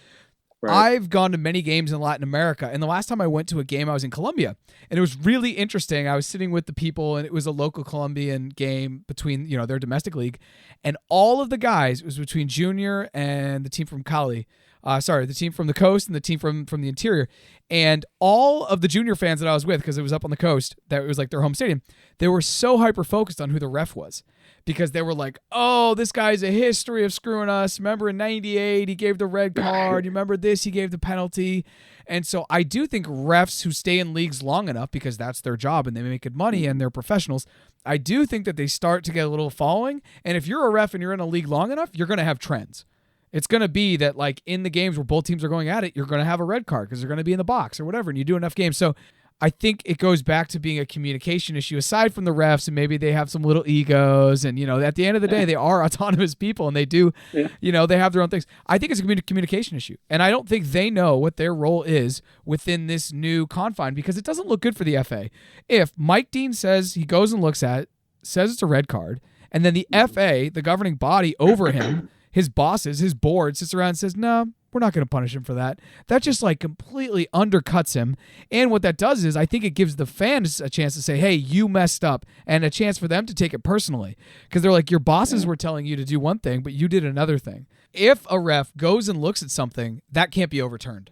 I've gone to many games in Latin America, and the last time I went to a game, I was in Colombia, and it was really interesting. I was sitting with the people, and it was a local Colombian game between, their domestic league, and all of the guys, it was between Junior and the team from Cali. The team from the coast and the team from the interior. And all of the Junior fans that I was with, because it was up on the coast, that it was like their home stadium, they were so hyper-focused on who the ref was. Because they were like, oh, this guy's a history of screwing us. Remember in 98, he gave the red card. You remember this, he gave the penalty. And so I do think refs who stay in leagues long enough, because that's their job and they make good money and they're professionals, I do think that they start to get a little following. And if you're a ref and you're in a league long enough, you're going to have trends. It's going to be that, like, in the games where both teams are going at it, you're going to have a red card because they're going to be in the box or whatever, and you do enough games. So I think it goes back to being a communication issue, aside from the refs, and maybe they have some little egos, and, at the end of the day, they are autonomous people, and they do, they have their own things. I think it's a communication issue, and I don't think they know what their role is within this new confine, because it doesn't look good for the FA. If Mike Dean says he goes and looks at it, says it's a red card, and then the FA, the governing body over him, his bosses, his board, sits around and says, no, we're not going to punish him for that. That just completely undercuts him. And what that does is I think it gives the fans a chance to say, hey, you messed up, and a chance for them to take it personally. Because they're like, your bosses were telling you to do one thing, but you did another thing. If a ref goes and looks at something, that can't be overturned.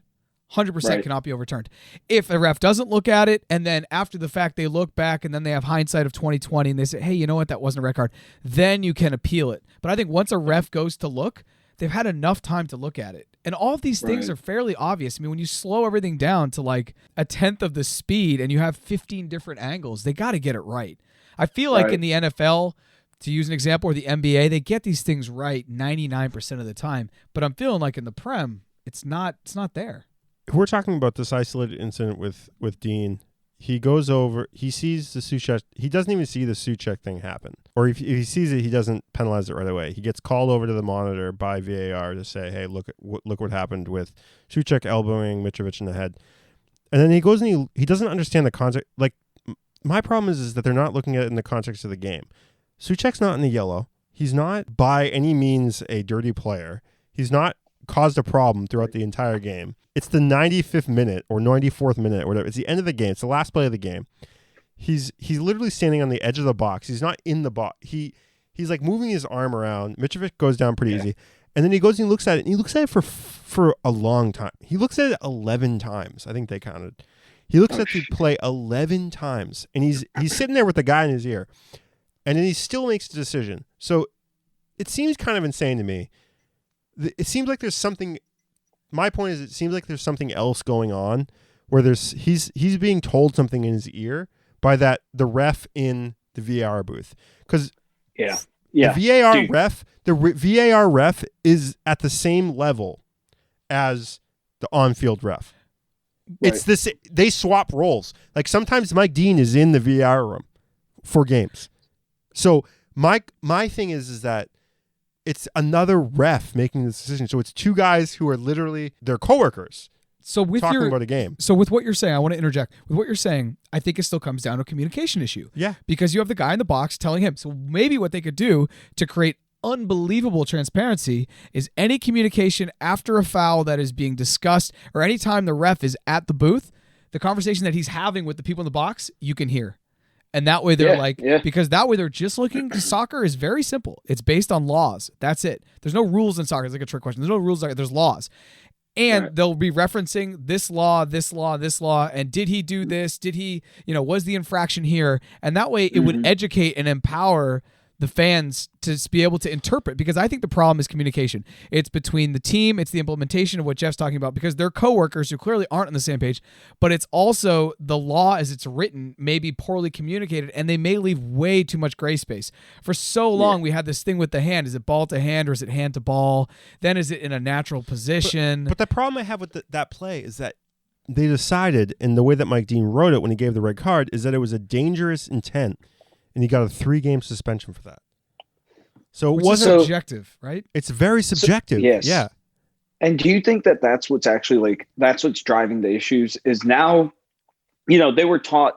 100% cannot be overturned. If a ref doesn't look at it, and then after the fact they look back and then they have hindsight of 2020 and they say, hey, you know what, that wasn't a red card, then you can appeal it. But I think once a ref goes to look, they've had enough time to look at it. And all of these things are fairly obvious. I mean, when you slow everything down to like a tenth of the speed and you have 15 different angles, they got to get it right. I feel like in the NFL, to use an example, or the NBA, they get these things right 99% of the time. But I'm feeling like in the Prem, it's not there. If we're talking about this isolated incident with Dean, he goes over, he sees the Suchek, he doesn't even see the Suchek thing happen. Or if he sees it, he doesn't penalize it right away. He gets called over to the monitor by VAR to say, hey, look what happened with Suchek elbowing Mitrovic in the head. And then he goes and he doesn't understand the context. Like, my problem is that they're not looking at it in the context of the game. Suchek's not in the yellow. He's not by any means a dirty player. He's not caused a problem throughout the entire game. It's the 95th minute or 94th minute or whatever. It's the end of the game. It's the last play of the game. He's literally standing on the edge of the box. He's not in the box. He's like moving his arm around. Mitrovic goes down pretty easy. And then he goes and he looks at it. And he looks at it for a long time. He looks at it 11 times. I think they counted. He looks at the play 11 times. And he's sitting there with the guy in his ear. And then he still makes a decision. So it seems kind of insane to me. It seems like there's something. My point is, it seems like there's something else going on, where he's being told something in his ear by the ref in the VAR booth. Because the VAR ref is at the same level as the on-field ref. Right. It's this. They swap roles. Like, sometimes Mike Dean is in the VAR room for games. So my thing is that it's another ref making this decision. So it's two guys who are literally their coworkers. So with talking about a game. So with what you're saying, I want to interject. With what you're saying, I think it still comes down to a communication issue. Yeah. Because you have the guy in the box telling him. So maybe what they could do to create unbelievable transparency is any communication after a foul that is being discussed, or any time the ref is at the booth, the conversation that he's having with the people in the box, you can hear. And that way they're because that way they're just looking. Soccer is very simple. It's based on laws. That's it. There's no rules in soccer. It's like a trick question. There's no rules. There's laws. And they'll be referencing this law, this law, this law. And did he do this? Did he, was the infraction here? And that way it would educate and empower the fans to be able to interpret, because I think the problem is communication. It's between the team, it's the implementation of what Jeff's talking about, because they're coworkers who clearly aren't on the same page, but it's also the law as it's written may be poorly communicated, and they may leave way too much gray space. For so long, we had this thing with the hand. Is it ball to hand or is it hand to ball? Then is it in a natural position? But the problem I have with that play is that they decided, in the way that Mike Dean wrote it when he gave the red card, is that it was a dangerous intent. And he got a 3-game suspension for that. So it wasn't subjective, right? It's very subjective. Yes. Yeah. And do you think that that's what's actually that's what's driving the issues? Is now, they were taught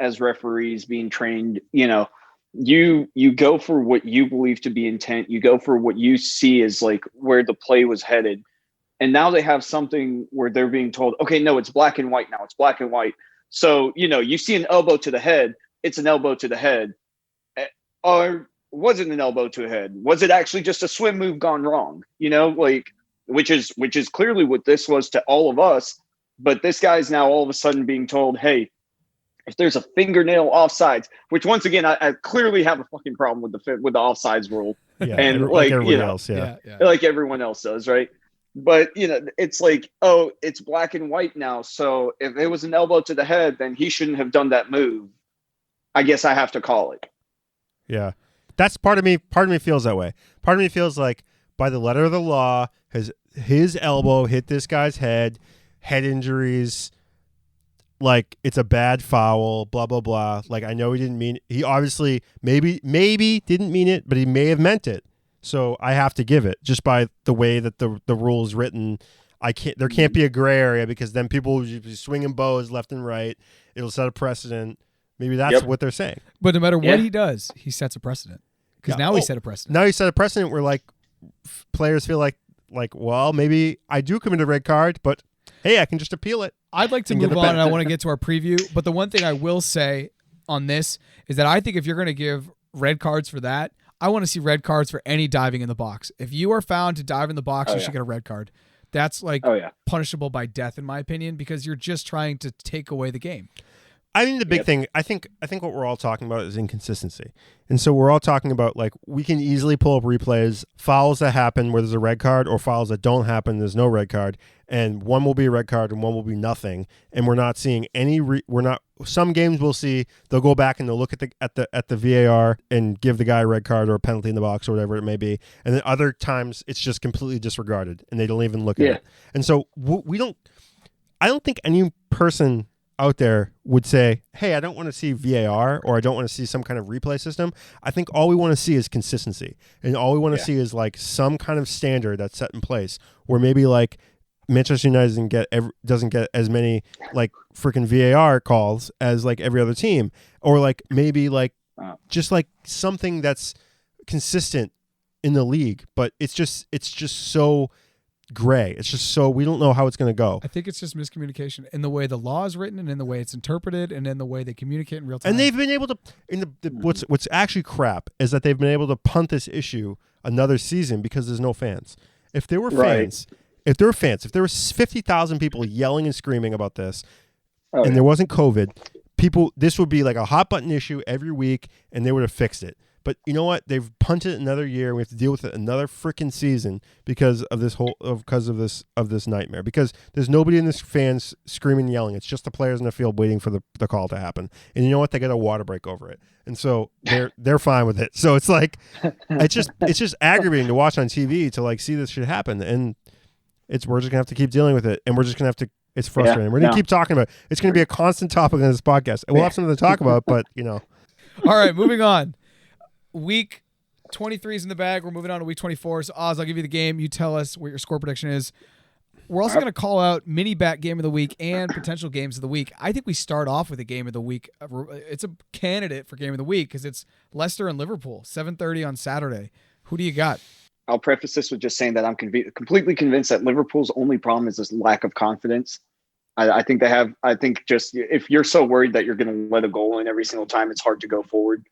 as referees being trained, you go for what you believe to be intent. You go for what you see as where the play was headed. And now they have something where they're being told, okay, no, it's black and white now. It's black and white. So, you see an elbow to the head, it's an elbow to the head. Or was it an elbow to the head? Was it actually just a swim move gone wrong? Which is clearly what this was to all of us. But this guy's now all of a sudden being told, hey, if there's a fingernail offsides, which once again, I clearly have a fucking problem with the offsides rule. Yeah, and like everyone else, like everyone else does, right? But, it's like, oh, it's black and white now. So if it was an elbow to the head, then he shouldn't have done that move. I guess I have to call it. Yeah. That's part of me feels that way. Part of me feels like by the letter of the law, his elbow hit this guy's head injuries, like it's a bad foul, blah, blah, blah. Like, I know he didn't mean it. He obviously maybe didn't mean it, but he may have meant it. So I have to give it just by the way that the rule is written. There can't be a gray area because then people will be swinging bows left and right. It'll set a precedent. Maybe that's what they're saying. But no matter what he does, he sets a precedent. Because now he set a precedent. Now he set a precedent where like players feel like, well, maybe I do commit a red card, but hey, I can just appeal it. I'd like to move on, and I want to get to our preview. But the one thing I will say on this is that I think if you're going to give red cards for that, I want to see red cards for any diving in the box. If you are found to dive in the box, you should get a red card. That's like punishable by death, in my opinion, because you're just trying to take away the game. I mean, the big thing, I think what we're all talking about is inconsistency. And so we're all talking about, like, we can easily pull up replays, fouls that happen where there's a red card or fouls that don't happen, there's no red card, and one will be a red card and one will be nothing. And we're not seeing any, some games we'll see, they'll go back and they'll look at the VAR and give the guy a red card or a penalty in the box or whatever it may be. And then other times it's just completely disregarded and they don't even look at it. And so I don't think any person out there would say, hey, I don't want to see VAR or I don't want to see some kind of replay system. I think all we want to see is consistency. And all we want to see is like some kind of standard that's set in place where maybe like Manchester United doesn't get as many like freaking VAR calls as like every other team, or like maybe like just like something that's consistent in the league, but it's just so gray. It's just so we don't know how it's going to go. I think it's just miscommunication in the way the law is written and in the way it's interpreted and in the way they communicate in real time. And they've been able to, what's actually crap is that they've been able to punt this issue another season because there's no fans. If there were fans, if there was 50,000 people yelling and screaming about this and there wasn't COVID, this would be like a hot button issue every week and they would have fixed it. But you know what? They've punted another year. We have to deal with it another freaking season because of this nightmare. Because there's nobody in this fans screaming and yelling. It's just the players in the field waiting for the call to happen. And you know what? They get a water break over it, and so they're fine with it. So it's like it's just aggravating to watch on TV to like see this shit happen, and we're just gonna have to keep dealing with it, and we're just gonna have to. It's frustrating. We're gonna keep talking about it. It's gonna be a constant topic on this podcast, and we'll have something to talk about. But you know, all right, moving on. Week 23 is in the bag. We're moving on to week 24. So, Oz, I'll give you the game. You tell us what your score prediction is. We're also going to call out mini bat game of the week and potential games of the week. I think we start off with a game of the week. It's a candidate for game of the week because it's Leicester and Liverpool, 7:30 on Saturday. Who do you got? I'll preface this with just saying that I'm completely convinced that Liverpool's only problem is this lack of confidence. I think they have. I think just if you're so worried that you're going to let a goal in every single time, it's hard to go forward.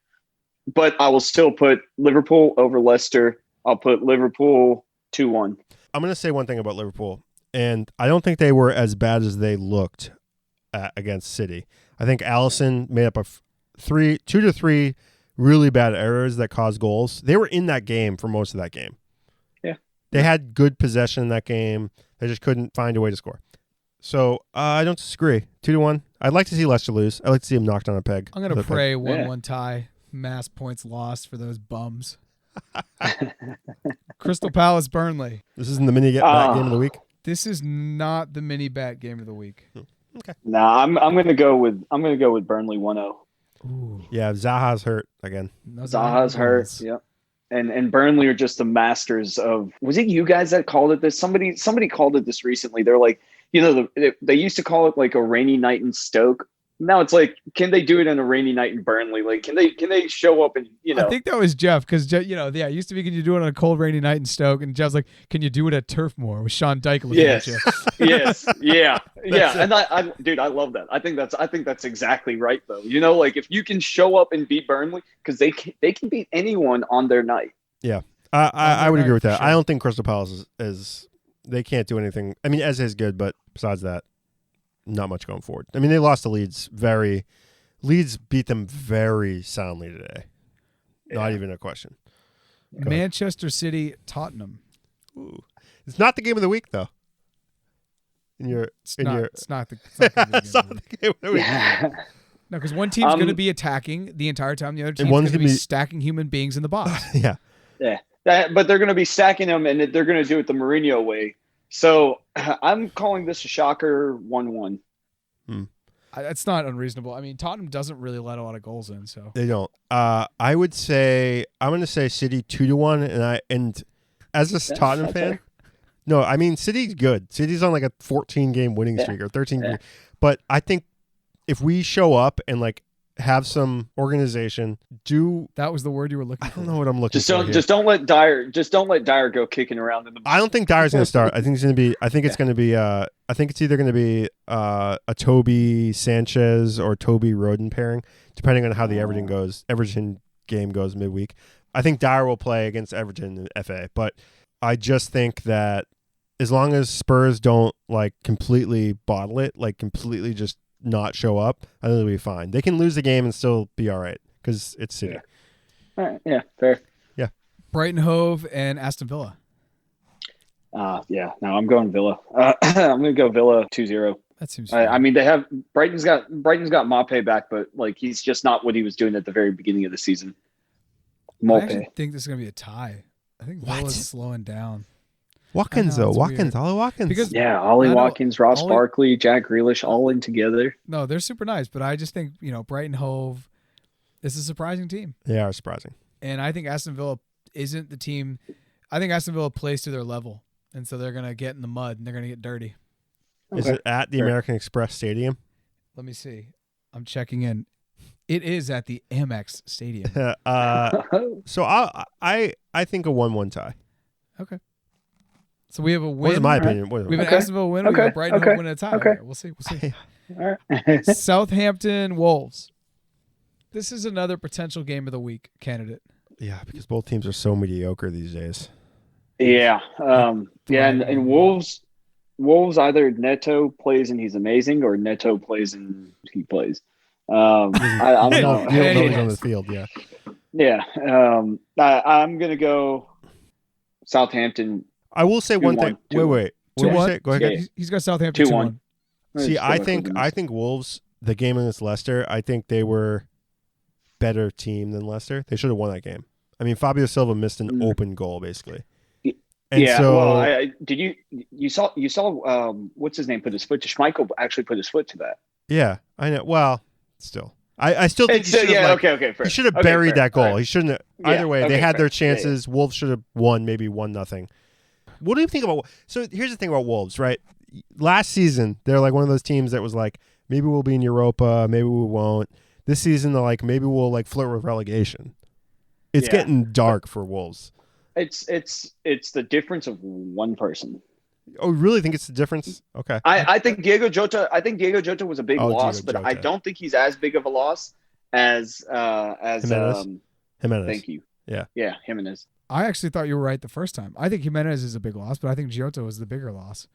But I will still put Liverpool over Leicester. I'll put Liverpool 2-1. I'm going to say one thing about Liverpool, and I don't think they were as bad as they looked against City. I think Alisson made up of 2 to 3 really bad errors that caused goals. They were in that game for most of that game. Yeah. They had good possession in that game. They just couldn't find a way to score. So I don't disagree. 2-1. I'd like to see Leicester lose. I'd like to see them knocked on a peg. I'm going to pray 1-1 tie. Mass points lost for those bums. Crystal Palace, Burnley. This isn't the mini bat game of the week. This is not the mini bat game of the week. Okay. Nah, I'm gonna go with Burnley 1-0. Ooh. Yeah, Zaha's hurt again. Zaha's hurt. Yep. And Burnley are just the masters of. Was it you guys that called it this? Somebody called it this recently. They're like, they used to call it like a rainy night in Stoke. Now it's like, can they do it on a rainy night in Burnley? Like, can they show up and, you know? I think that was Jeff because, it used to be, can you do it on a cold, rainy night in Stoke? And Jeff's like, can you do it at Turf Moor with Sean Dyke looking at you? Yes. Yeah. And I love that. I think that's exactly right, though. You know, like if you can show up and beat Burnley, because they can beat anyone on their night. Yeah. I would agree with that. Sure. I don't think Crystal Palace is they can't do anything. I mean, Eze is good, but besides that, not much going forward. I mean, they lost to Leeds. Leeds beat them very soundly today. Yeah. Not even a question. Manchester City, Tottenham. Ooh. It's not the game of the week, though. It's not the game of the week. Yeah. No, because one team's going to be attacking the entire time. The other team's going to be stacking human beings in the box. Yeah. But they're going to be stacking them, and they're going to do it the Mourinho way. So I'm calling this a shocker 1-1. That's not unreasonable. I mean, Tottenham doesn't really let a lot of goals in, so they don't. I would say I'm going to say City 2-1, and as a Tottenham fan, fair. No, I mean City's good. City's on like a 14-game winning streak or 13. Yeah. But I think if we show up and like have some organization, that was the word you were looking for. I don't know what I'm looking for. Just don't let Dyer go kicking around in the. I don't think Dyer's going to start. I think it's going to be. I think it's going to be. I think it's either going to be a Toby Sanchez or Toby Roden pairing, depending on how the Everton game goes midweek. I think Dyer will play against Everton in the FA, but I just think that as long as Spurs don't like completely bottle it, like completely just not show up, I think they'll be fine. They can lose the game and still be all right because it's City. Yeah. All right. Yeah, fair. Yeah. Brighton Hove and Aston Villa. No, I'm going Villa. I'm going to go Villa 2-0. That seems. I mean, they have Brighton's got Maupay back, but like he's just not what he was doing at the very beginning of the season. I actually think this is going to be a tie. I think Villa's slowing down. Watkins, though. Ollie Watkins. Because, Ollie Watkins, Ross Barkley, Jack Grealish, all in together. No, they're super nice, but I just think, Brighton Hove is a surprising team. They are surprising. And I think Aston Villa isn't the team. I think Aston Villa plays to their level, and so they're going to get in the mud, and they're going to get dirty. Okay. Is it at the American Express Stadium? Let me see. I'm checking in. It is at the Amex Stadium. So I think a 1-1 tie. Okay. So we have a win. What is my opinion? We have an Aston Villa win. We have a Brighton Hove win and a tie. Okay. Right, we'll see. All right. Southampton Wolves. This is another potential game of the week candidate. Yeah, because both teams are so mediocre these days. Yeah. And Wolves either Neto plays and he's amazing, or Neto plays and he plays. I don't know. He's on the field, yeah. Yeah. I'm going to go Southampton. I will say one thing. Wait. What did you say? Go ahead. Yeah. He's got Southampton 2-1. See, I think Wolves, the game against Leicester, I think they were better team than Leicester. They should have won that game. I mean, Fabio Silva missed an open goal, basically. And did you saw what's his name put his foot to Schmeichel actually put his foot to that. Yeah, I know. Well, still. I still think he should have he should have buried that goal. Right. He shouldn't have. Either way, they had their chances. Yeah. Wolves should have won, maybe 1-0. What do you think about? So here's the thing about Wolves, right? Last season, they're like one of those teams that was like, maybe we'll be in Europa, maybe we won't. This season, they're like, maybe we'll like flirt with relegation. It's getting dark for Wolves. It's the difference of one person. Oh, you really think it's the difference? Okay. I think Diego Jota. Was a big loss, but I don't think he's as big of a loss as Jimenez. Thank you. Yeah, Jimenez. I actually thought you were right the first time. I think Jimenez is a big loss, but I think Jota was the bigger loss.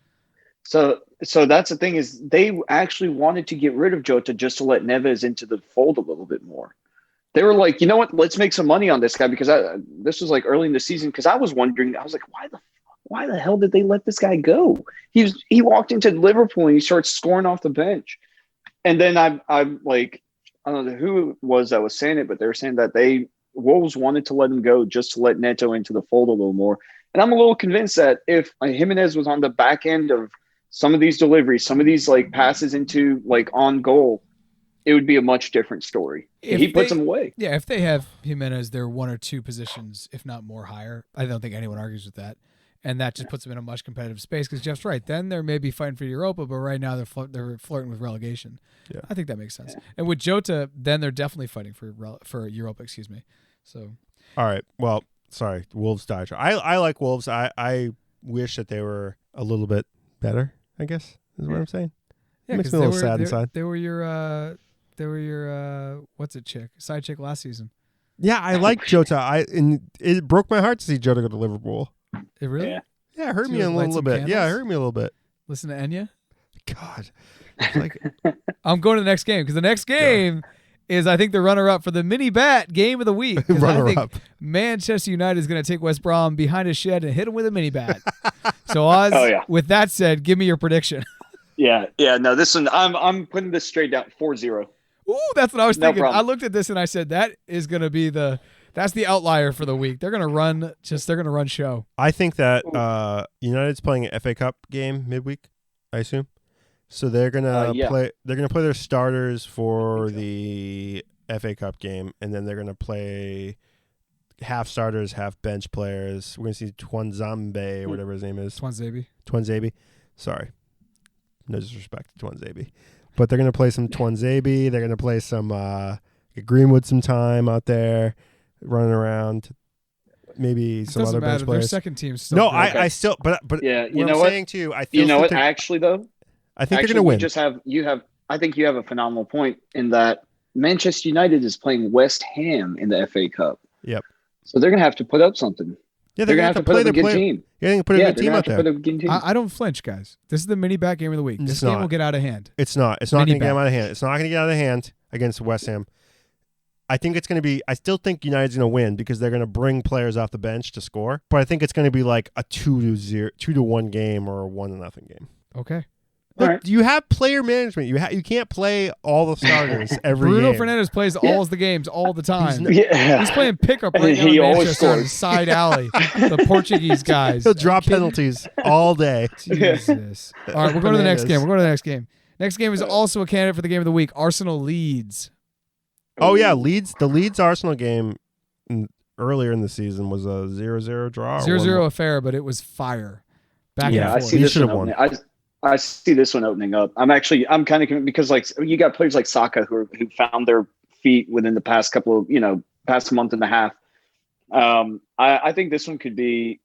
So that's the thing, is they actually wanted to get rid of Jota just to let Neves into the fold a little bit more. They were like, you know what? Let's make some money on this guy, because this was like early in the season. Because I was wondering, I was like, why the hell did they let this guy go? He walked into Liverpool and he starts scoring off the bench. And then I'm like, I don't know who it was that was saying it, but they were saying that Wolves wanted to let him go just to let Neto into the fold a little more. And I'm a little convinced that if Jimenez was on the back end of some of these deliveries, some of these like passes into like on goal, it would be a much different story. He puts them away. Yeah, if they have Jimenez, they're one or two positions, if not more, higher. I don't think anyone argues with that. And that just puts them in a much competitive space because Jeff's right. Then they're maybe fighting for Europa, but right now they're flirting with relegation. Yeah. I think that makes sense. And with Jota, then they're definitely fighting for Europa. Excuse me. So. All right. Well, sorry. Wolves died. I like Wolves. I wish that they were a little bit better, I guess, is what I'm saying. Yeah, it makes me a little sad inside. They were your what's it chick? Side chick last season. Yeah, I like Jota. It broke my heart to see Jota go to Liverpool. It really? Yeah, it hurt me a little bit. Yeah, it hurt me a little bit. Listen to Enya. God. Like, I'm going to the next game because the next game is, I think, the runner-up for the mini bat game of the week. I think Manchester United is going to take West Brom behind his shed and hit him with a mini bat. So, Oz, with that said, give me your prediction. Yeah. No, this one, I'm putting this straight down 4-0. Ooh, that's what I was thinking. Problem. I looked at this and I said, that is going to be that's the outlier for the week. They're going to run show. I think that United's playing an FA Cup game midweek, I assume. So they're gonna play. They're gonna play their starters for the FA Cup game, and then they're gonna play half starters, half bench players. We're gonna see Twanzambe or whatever his name is. Twanzebe. Sorry, no disrespect to Twanzebe, but they're gonna play some Twanzebe. They're gonna play some Greenwood some time out there, running around. Maybe some other bench players. Their second team's still. No, I still, but yeah, you know what I'm saying too. I feel what? Actually, though. I think they're going to win. I think you have a phenomenal point in that Manchester United is playing West Ham in the FA Cup. Yep. So they're going to have to put up something. Yeah, they're going to have to put up a good team. Yeah, they're going to put a good team out there. I don't flinch, guys. This is the mini bat game of the week. This game will get out of hand. It's not. It's not going to get out of hand. It's not going to get out of hand against West Ham. I think it's going to be. I still think United's going to win because they're going to bring players off the bench to score. But I think it's going to be like a 2-1 game or a 1-0 game. Okay. Look, you have player management. You can't play all the starters every Bruno game. Fernandes plays all the games all the time. He's playing pickup right now. He in always Manchester, scores. Side alley. The Portuguese guys. He'll drop penalties all day. Jesus. All right, we're going to the next game. Next game is also a candidate for the game of the week. Arsenal Leeds. Oh yeah, Leeds. The Leeds Arsenal game earlier in the season was a 0-0 draw. 0-0 affair, but it was fire. Back and forth. I see this one. I see this one opening up. I'm kind of, because like you got players like Saka who found their feet within the past couple of, past month and a half. I think this one could be,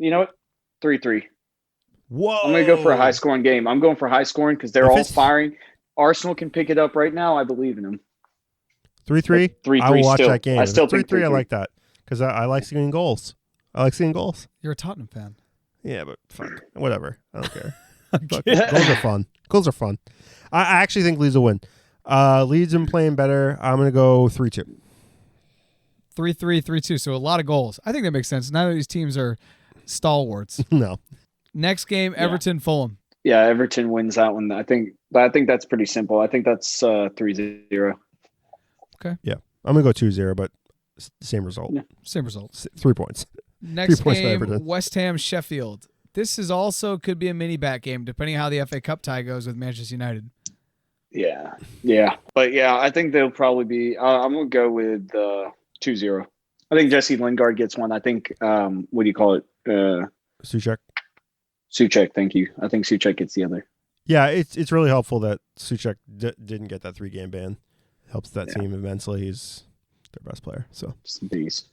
3-3. Whoa. I'm going to go for a high scoring game. I'm going for high scoring because they're all firing. Arsenal can pick it up right now. I believe in them. 3-3? 3-3 I will watch still. that game. I still think 3-3. I like that because I like seeing goals. You're a Tottenham fan. Yeah, but fuck. Whatever. I don't care. Goals are fun. I actually think Leeds will win. Leeds have been playing better. I'm going to go 3-2. 3-3, 3-2. So a lot of goals. I think that makes sense. None of these teams are stalwarts. No. Next game, Everton Fulham. Yeah, Everton wins that one. I think that's pretty simple. I think that's 3-0. Okay. Yeah. I'm going to go 2-0, but same result. Yeah. Same result. 3 points. Next game, West Ham Sheffield. This is also could be a mini bat game, depending on how the FA Cup tie goes with Manchester United. Yeah. But yeah, I think they'll probably be. I'm gonna go with 2-0. I think Jesse Lingard gets one. I think what do you call it? Souček. Thank you. I think Souček gets the other. Yeah, it's really helpful that Souček didn't get that 3-game ban. Helps that team immensely. He's their best player. So just a beast.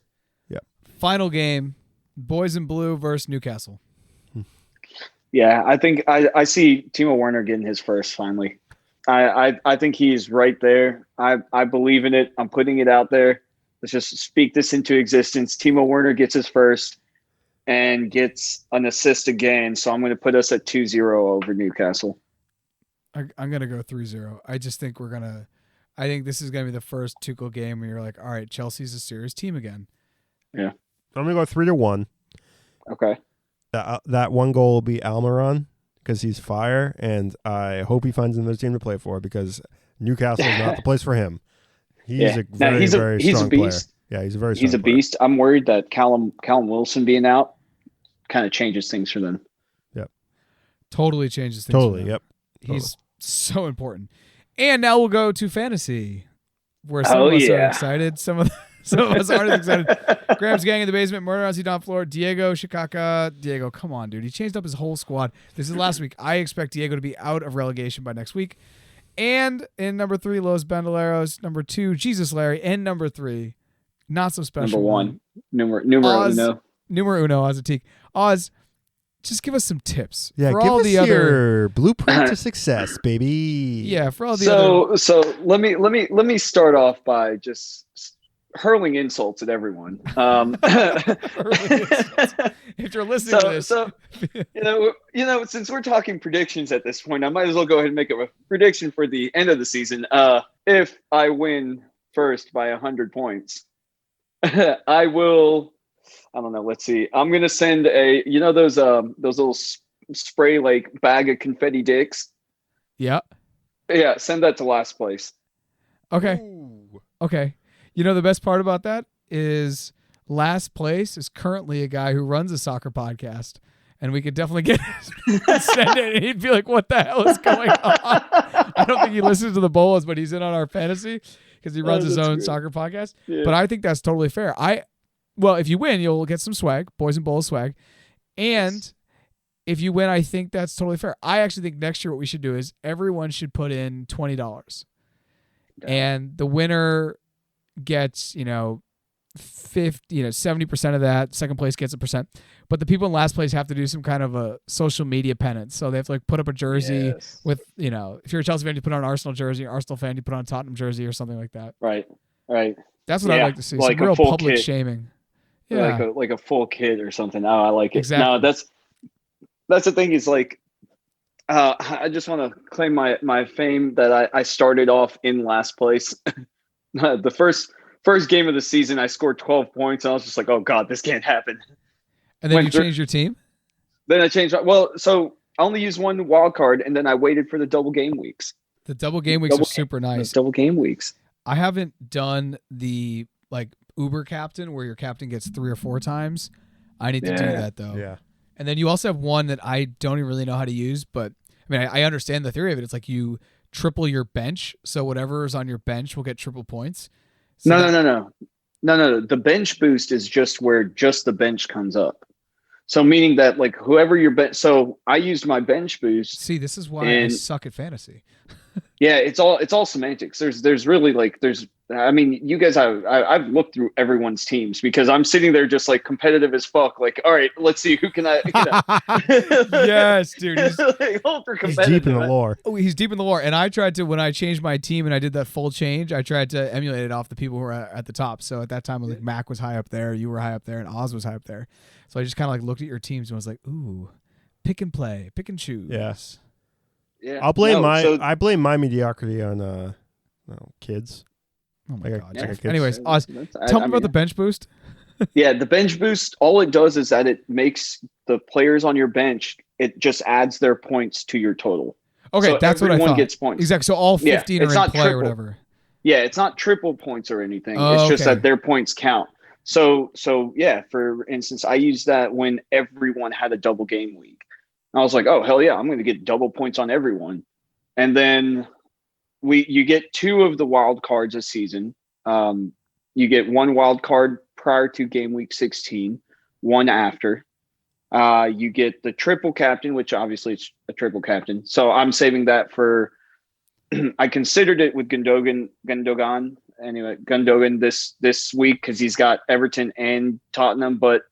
Yeah. Final game, Boys in Blue versus Newcastle. Yeah, I think I see Timo Werner getting his first finally. I think he's right there. I believe in it. I'm putting it out there. Let's just speak this into existence. Timo Werner gets his first and gets an assist again. So I'm going to put us at 2-0 over Newcastle. I'm going to go 3-0. I just think I think this is going to be the first Tuchel game where you're like, all right, Chelsea's a serious team again. Yeah. I'm going to go 3-1. Okay. That one goal will be Almiron because he's fire, and I hope he finds another team to play for because Newcastle is not the place for him. He's a very strong player. Yeah, he's a very strong player. He's a beast. I'm worried that Callum Wilson being out kind of changes things for them. Yep. Totally changes things. Totally, yep. He's so important. And now we'll go to fantasy, where some of us are excited. Some of So I was already excited. Graham's gang in the basement, murder on Don floor. Diego Shikaka. Diego, come on, dude. He changed up his whole squad. This is last week. I expect Diego to be out of relegation by next week. And in number 3, Los Bandoleros. Number 2, Jesus Larry. And number 3, not so special. Number 1, numero uno. Numero uno, Oz Atiq. Oz, just give us some tips. Yeah, for give all us the your blueprint to success, baby. Yeah, for all the other. So let me start off by just hurling insults at everyone. If you're listening to this, so you know, since we're talking predictions at this point, I might as well go ahead and make a prediction for the end of the season. If I win first by 100 points, I will. I don't know. Let's see. I'm gonna send those little spray like bag of confetti dicks. Yeah. Yeah. Send that to last place. Okay. Ooh. Okay. You know the best part about that is last place is currently a guy who runs a soccer podcast, and we could definitely get send it, and he'd be like, "What the hell is going on?" I don't think he listens to the Bolos, but he's in on our fantasy because he runs his own soccer podcast. Yeah. But I think that's totally fair. Well, if you win, you'll get some swag, Boys and Bolos swag. And if you win, I think that's totally fair. I actually think next year what we should do is everyone should put in $20. And the winner gets, 70% of that. Second place gets 1%. But the people in last place have to do some kind of a social media penance. So they have to put up a jersey with, if you're a Chelsea fan, you put on an Arsenal jersey, Arsenal fan, you put on a Tottenham jersey or something like that. Right. That's what I'd like to see. Some real public shaming. Yeah. Like a full kit or something. Oh, I like it. Exactly. No, that's the thing is I just want to claim my fame that I started off in last place. The first game of the season, I scored 12 points. And I was just like, oh God, this can't happen. And then you changed your team? Then I changed. Well, so I only used one wild card, and then I waited for the double game weeks. The double game weeks are super nice. Double game weeks. I haven't done the Uber captain where your captain gets 3 or 4 times. I need to do that though. Yeah. And then you also have one that I don't even really know how to use, but I mean, I understand the theory of it. It's like you triple your bench, so whatever is on your bench will get triple points. So No. The bench boost is just where just the bench comes up. So meaning that whoever your bench. So I used my bench boost. See, this is why I suck at fantasy. Yeah, it's all semantics. There's really you guys I've looked through everyone's teams because I'm sitting there just competitive as fuck. All right, let's see who can I. Yes, dude. He's deep in the lore. Oh, he's deep in the lore. And I tried to, when I changed my team and I did that full change, I tried to emulate it off the people who were at the top. So at that time, Mac was high up there, you were high up there, and Oz was high up there. So I just kind of looked at your teams and was like, ooh, pick and play, pick and choose. Yes. Yeah. I'll blame I blame my mediocrity on kids. Oh my God. Yeah. Anyways, Oz, tell me about the bench boost. Yeah, the bench boost, all it does is that it makes the players on your bench, it just adds their points to your total. Okay, so that's what I thought. Everyone gets points. Exactly. So all 15 are in play or whatever. Yeah, it's not triple points or anything. It's just that their points count. So yeah, for instance, I used that when everyone had a double game week. I was like, oh, hell yeah, I'm going to get double points on everyone. And then you get 2 of the wild cards a season. You get 1 wild card prior to game week 16, 1 after. You get the triple captain, which obviously it's a triple captain. So I'm saving that for I considered it with Gundogan this week because he's got Everton and Tottenham, but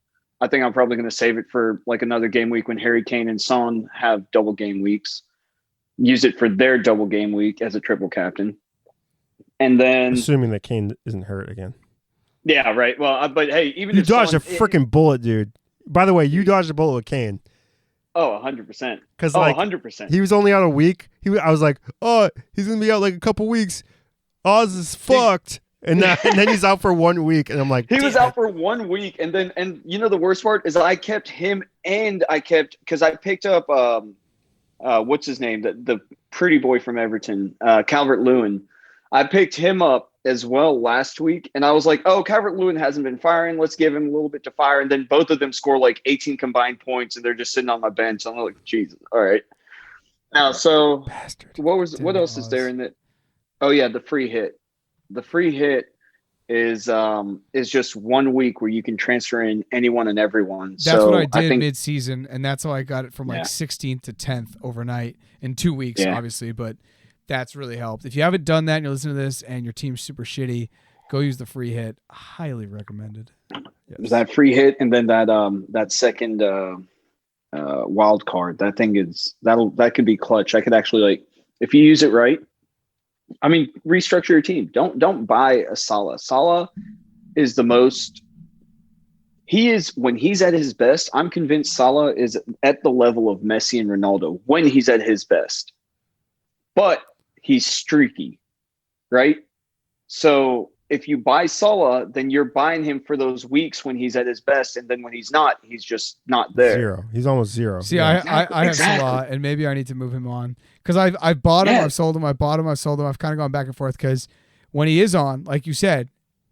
I think I'm probably going to save it for another game week when Harry Kane and Son have double game weeks. Use it for their double game week as a triple captain. And then assuming that Kane isn't hurt again. Yeah, right. Well, but hey, even you if dodged a freaking bullet, dude. By the way, you dodged a bullet with Kane. Oh, 100%. Because 100%. He was only out a week. I was like, oh, he's gonna be out a couple weeks. Oz is fucked. And then he's out for 1 week, and I'm like, he was out for 1 week, and the worst part is I kept him, and because I picked up what's his name, the pretty boy from Everton, Calvert-Lewin. I picked him up as well last week, and I was like, oh, Calvert-Lewin hasn't been firing. Let's give him a little bit to fire, and then both of them score 18 combined points, and they're just sitting on my bench. I'm like, Jesus, all right. Now, so bastard. What else is there in that? Oh yeah, the free hit. The free hit is just 1 week where you can transfer in anyone and everyone. That's what I did mid-season, and that's how I got it from like 16th to 10th overnight in 2 weeks, obviously. But that's really helped. If you haven't done that and you're listening to this and your team's super shitty, go use the free hit. Highly recommended. Yes. That free hit and then that second wild card. That thing that could be clutch. I could actually, like, if you use it right. I mean, restructure your team. Don't buy a Salah. Salah is the most. He is, when he's at his best. I'm convinced Salah is at the level of Messi and Ronaldo when he's at his best. But he's streaky, right? So if you buy Salah, then you're buying him for those weeks when he's at his best, and then when he's not, he's just not there. Zero. He's almost zero. See, I have Salah, and maybe I need to move him on because I've bought him, I've sold him, I've bought him, I've sold him. I've kind of gone back and forth because when he is on, like you said,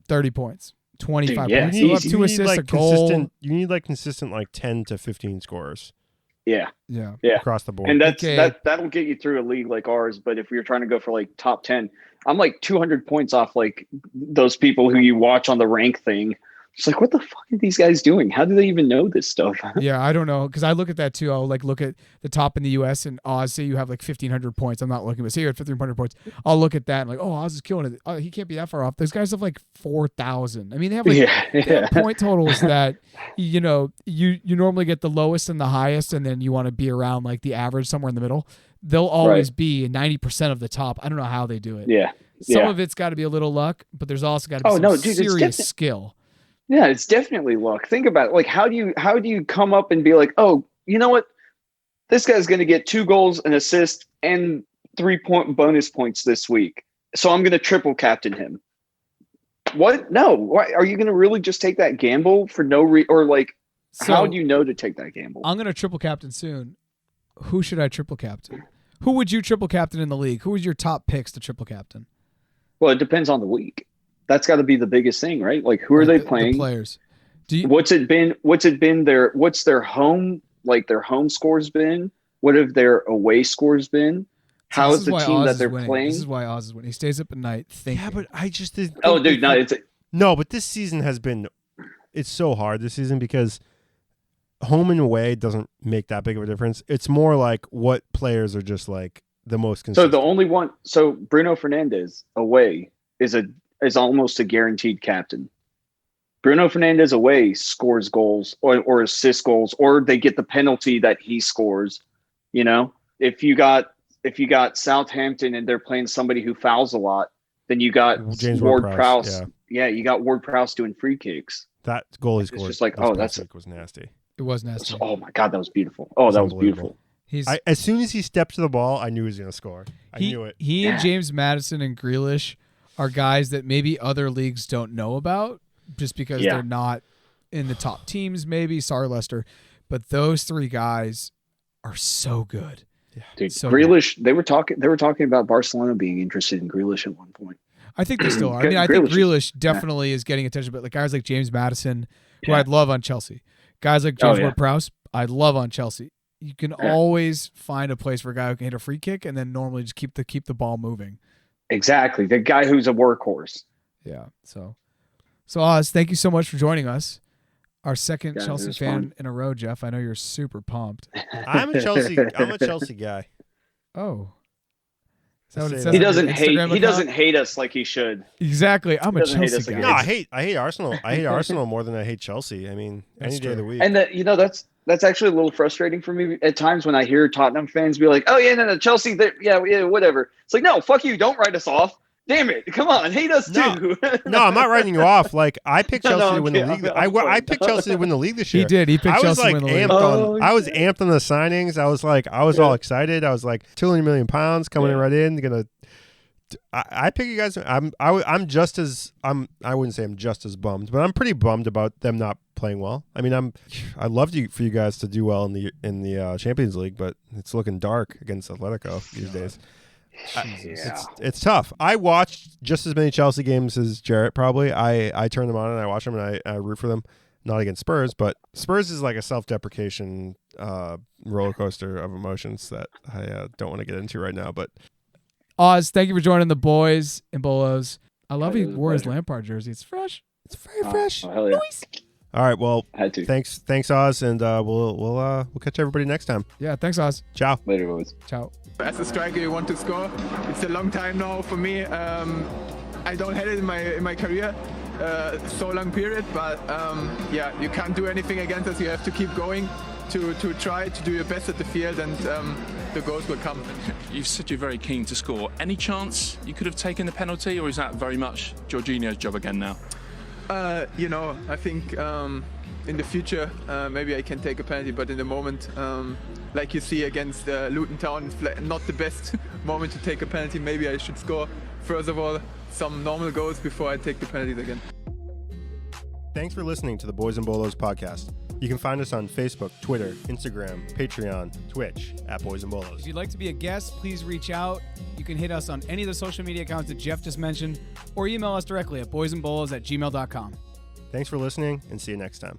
30 points, 25 points. He'll have 2 assists, a goal. You need like consistent, like 10 to 15 scorers. Yeah. Across the board. And that'll get you through a league like ours. But if you're trying to go for like top 10, I'm like 200 points off like those people who you watch on the rank thing. It's like, what the fuck are these guys doing? How do they even know this stuff? Yeah, I don't know. Because I look at that too. I'll like look at the top in the US and Oz, say you have like 1,500 points. I'm not looking, but say you're at 1,500 points. I'll look at that and like, oh, Oz is killing it. Oh, he can't be that far off. Those guys have like 4,000. I mean, they have like they have point totals that, you know, you normally get the lowest and the highest, and then you want to be around like the average, somewhere in the middle. They'll always be 90% of the top. I don't know how they do it. Yeah. Some of it's got to be a little luck, but there's also got to be serious skill. Yeah, it's definitely luck. Think about it. Like, how do you come up and be like, oh, you know what? This guy's going to get 2 goals, an assist, and 3-point bonus points this week. So I'm going to triple captain him. What? No. Why are you going to really just take that gamble for no or like? So, how do you know to take that gamble? I'm going to triple captain soon. Who should I triple captain? Who would you triple captain in the league? Who was your top picks to triple captain? Well, it depends on the week. That's got to be the biggest thing, right? Like, who are they playing? The players. What's it been? What's their home, like their home scores been? What have their away scores been? How is the team that they're playing? This is why Oz is winning. He stays up at night thinking. Yeah, but I just did. Oh, dude, no, but this season has been. It's so hard this season because home and away doesn't make that big of a difference. It's more like what players are just like the most consistent. So the only one. So Bruno Fernandes away is almost a guaranteed captain. Bruno Fernandes away scores goals or assists goals, or they get the penalty that he scores. You know, if you got Southampton and they're playing somebody who fouls a lot, then you got James Ward-Prowse. Yeah, you got Ward-Prowse doing free kicks. That goal he scored. It's just like, was nasty. It was nasty. Oh my God, that was beautiful. Oh, that was beautiful. As soon as he stepped to the ball, I knew he was going to score. I knew it. He and James Maddison and Grealish are guys that maybe other leagues don't know about just because they're not in the top teams, maybe. Sorry, Leicester. But those 3 guys are so good. Yeah. Dude, so Grealish, they were talking about Barcelona being interested in Grealish at one point. I think they still are. I mean, I think Grealish definitely is getting attention, but like guys like James Maddison, who I'd love on Chelsea. Guys like James Ward-Prowse, I'd love on Chelsea. You can always find a place for a guy who can hit a free kick and then normally just keep the ball moving. Exactly. The guy who's a workhorse. Yeah. So Oz, thank you so much for joining us. Our second Chelsea fan in a row, Jeff. I know you're super pumped. I'm a Chelsea guy. Oh. He doesn't hate us like he should. Exactly. I'm a Chelsea guy. No, I hate Arsenal. I hate Arsenal more than I hate Chelsea. I mean, any day of the week. And that's actually a little frustrating for me at times when I hear Tottenham fans be like, "Oh yeah, no, Chelsea, yeah, whatever." It's like, no, fuck you, don't write us off. Damn it, come on, hate us too. No, I'm not writing you off. Like I picked Chelsea to win the league. I picked Chelsea to win the league this year. He did. He picked Chelsea to win the league. I was amped on the signings. I was all excited. I was like, £200 million coming in right in. I pick you guys. I'm just as I wouldn't say I'm just as bummed, but I'm pretty bummed about them not playing well. I mean, I'd love for you guys to do well in the Champions League, but it's looking dark against Atletico these days. It's tough. I watched just as many Chelsea games as Jarrett. Probably I turn them on and I watch them and I root for them. Not against Spurs, but Spurs is like a self-deprecation roller coaster of emotions that I don't want to get into right now. But Oz, thank you for joining the boys in Bolos. I love he wore his Lampard jersey. It's fresh. It's very fresh. Oh, hell yeah. Nice. All right, well, Had to. thanks, Oz, and we'll catch everybody next time. Yeah, thanks, Oz. Ciao. Later, boys. Ciao. As a striker, you want to score. It's a long time now for me. I don't have it in my career, so long period. But yeah, you can't do anything against us. You have to keep going to try to do your best at the field, and the goals will come. You've said you're very keen to score. Any chance you could have taken the penalty, or is that very much Jorginho's job again now? I think in the future maybe I can take a penalty, but in the moment, like you see against Luton Town, it's not the best moment to take a penalty. Maybe I should score, first of all, some normal goals before I take the penalties again. Thanks for listening to the Boys and Bolos podcast. You can find us on Facebook, Twitter, Instagram, Patreon, Twitch at Boys and Bolos. If you'd like to be a guest, please reach out. You can hit us on any of the social media accounts that Jeff just mentioned, or email us directly at boysandbolos@gmail.com. Thanks for listening, and see you next time.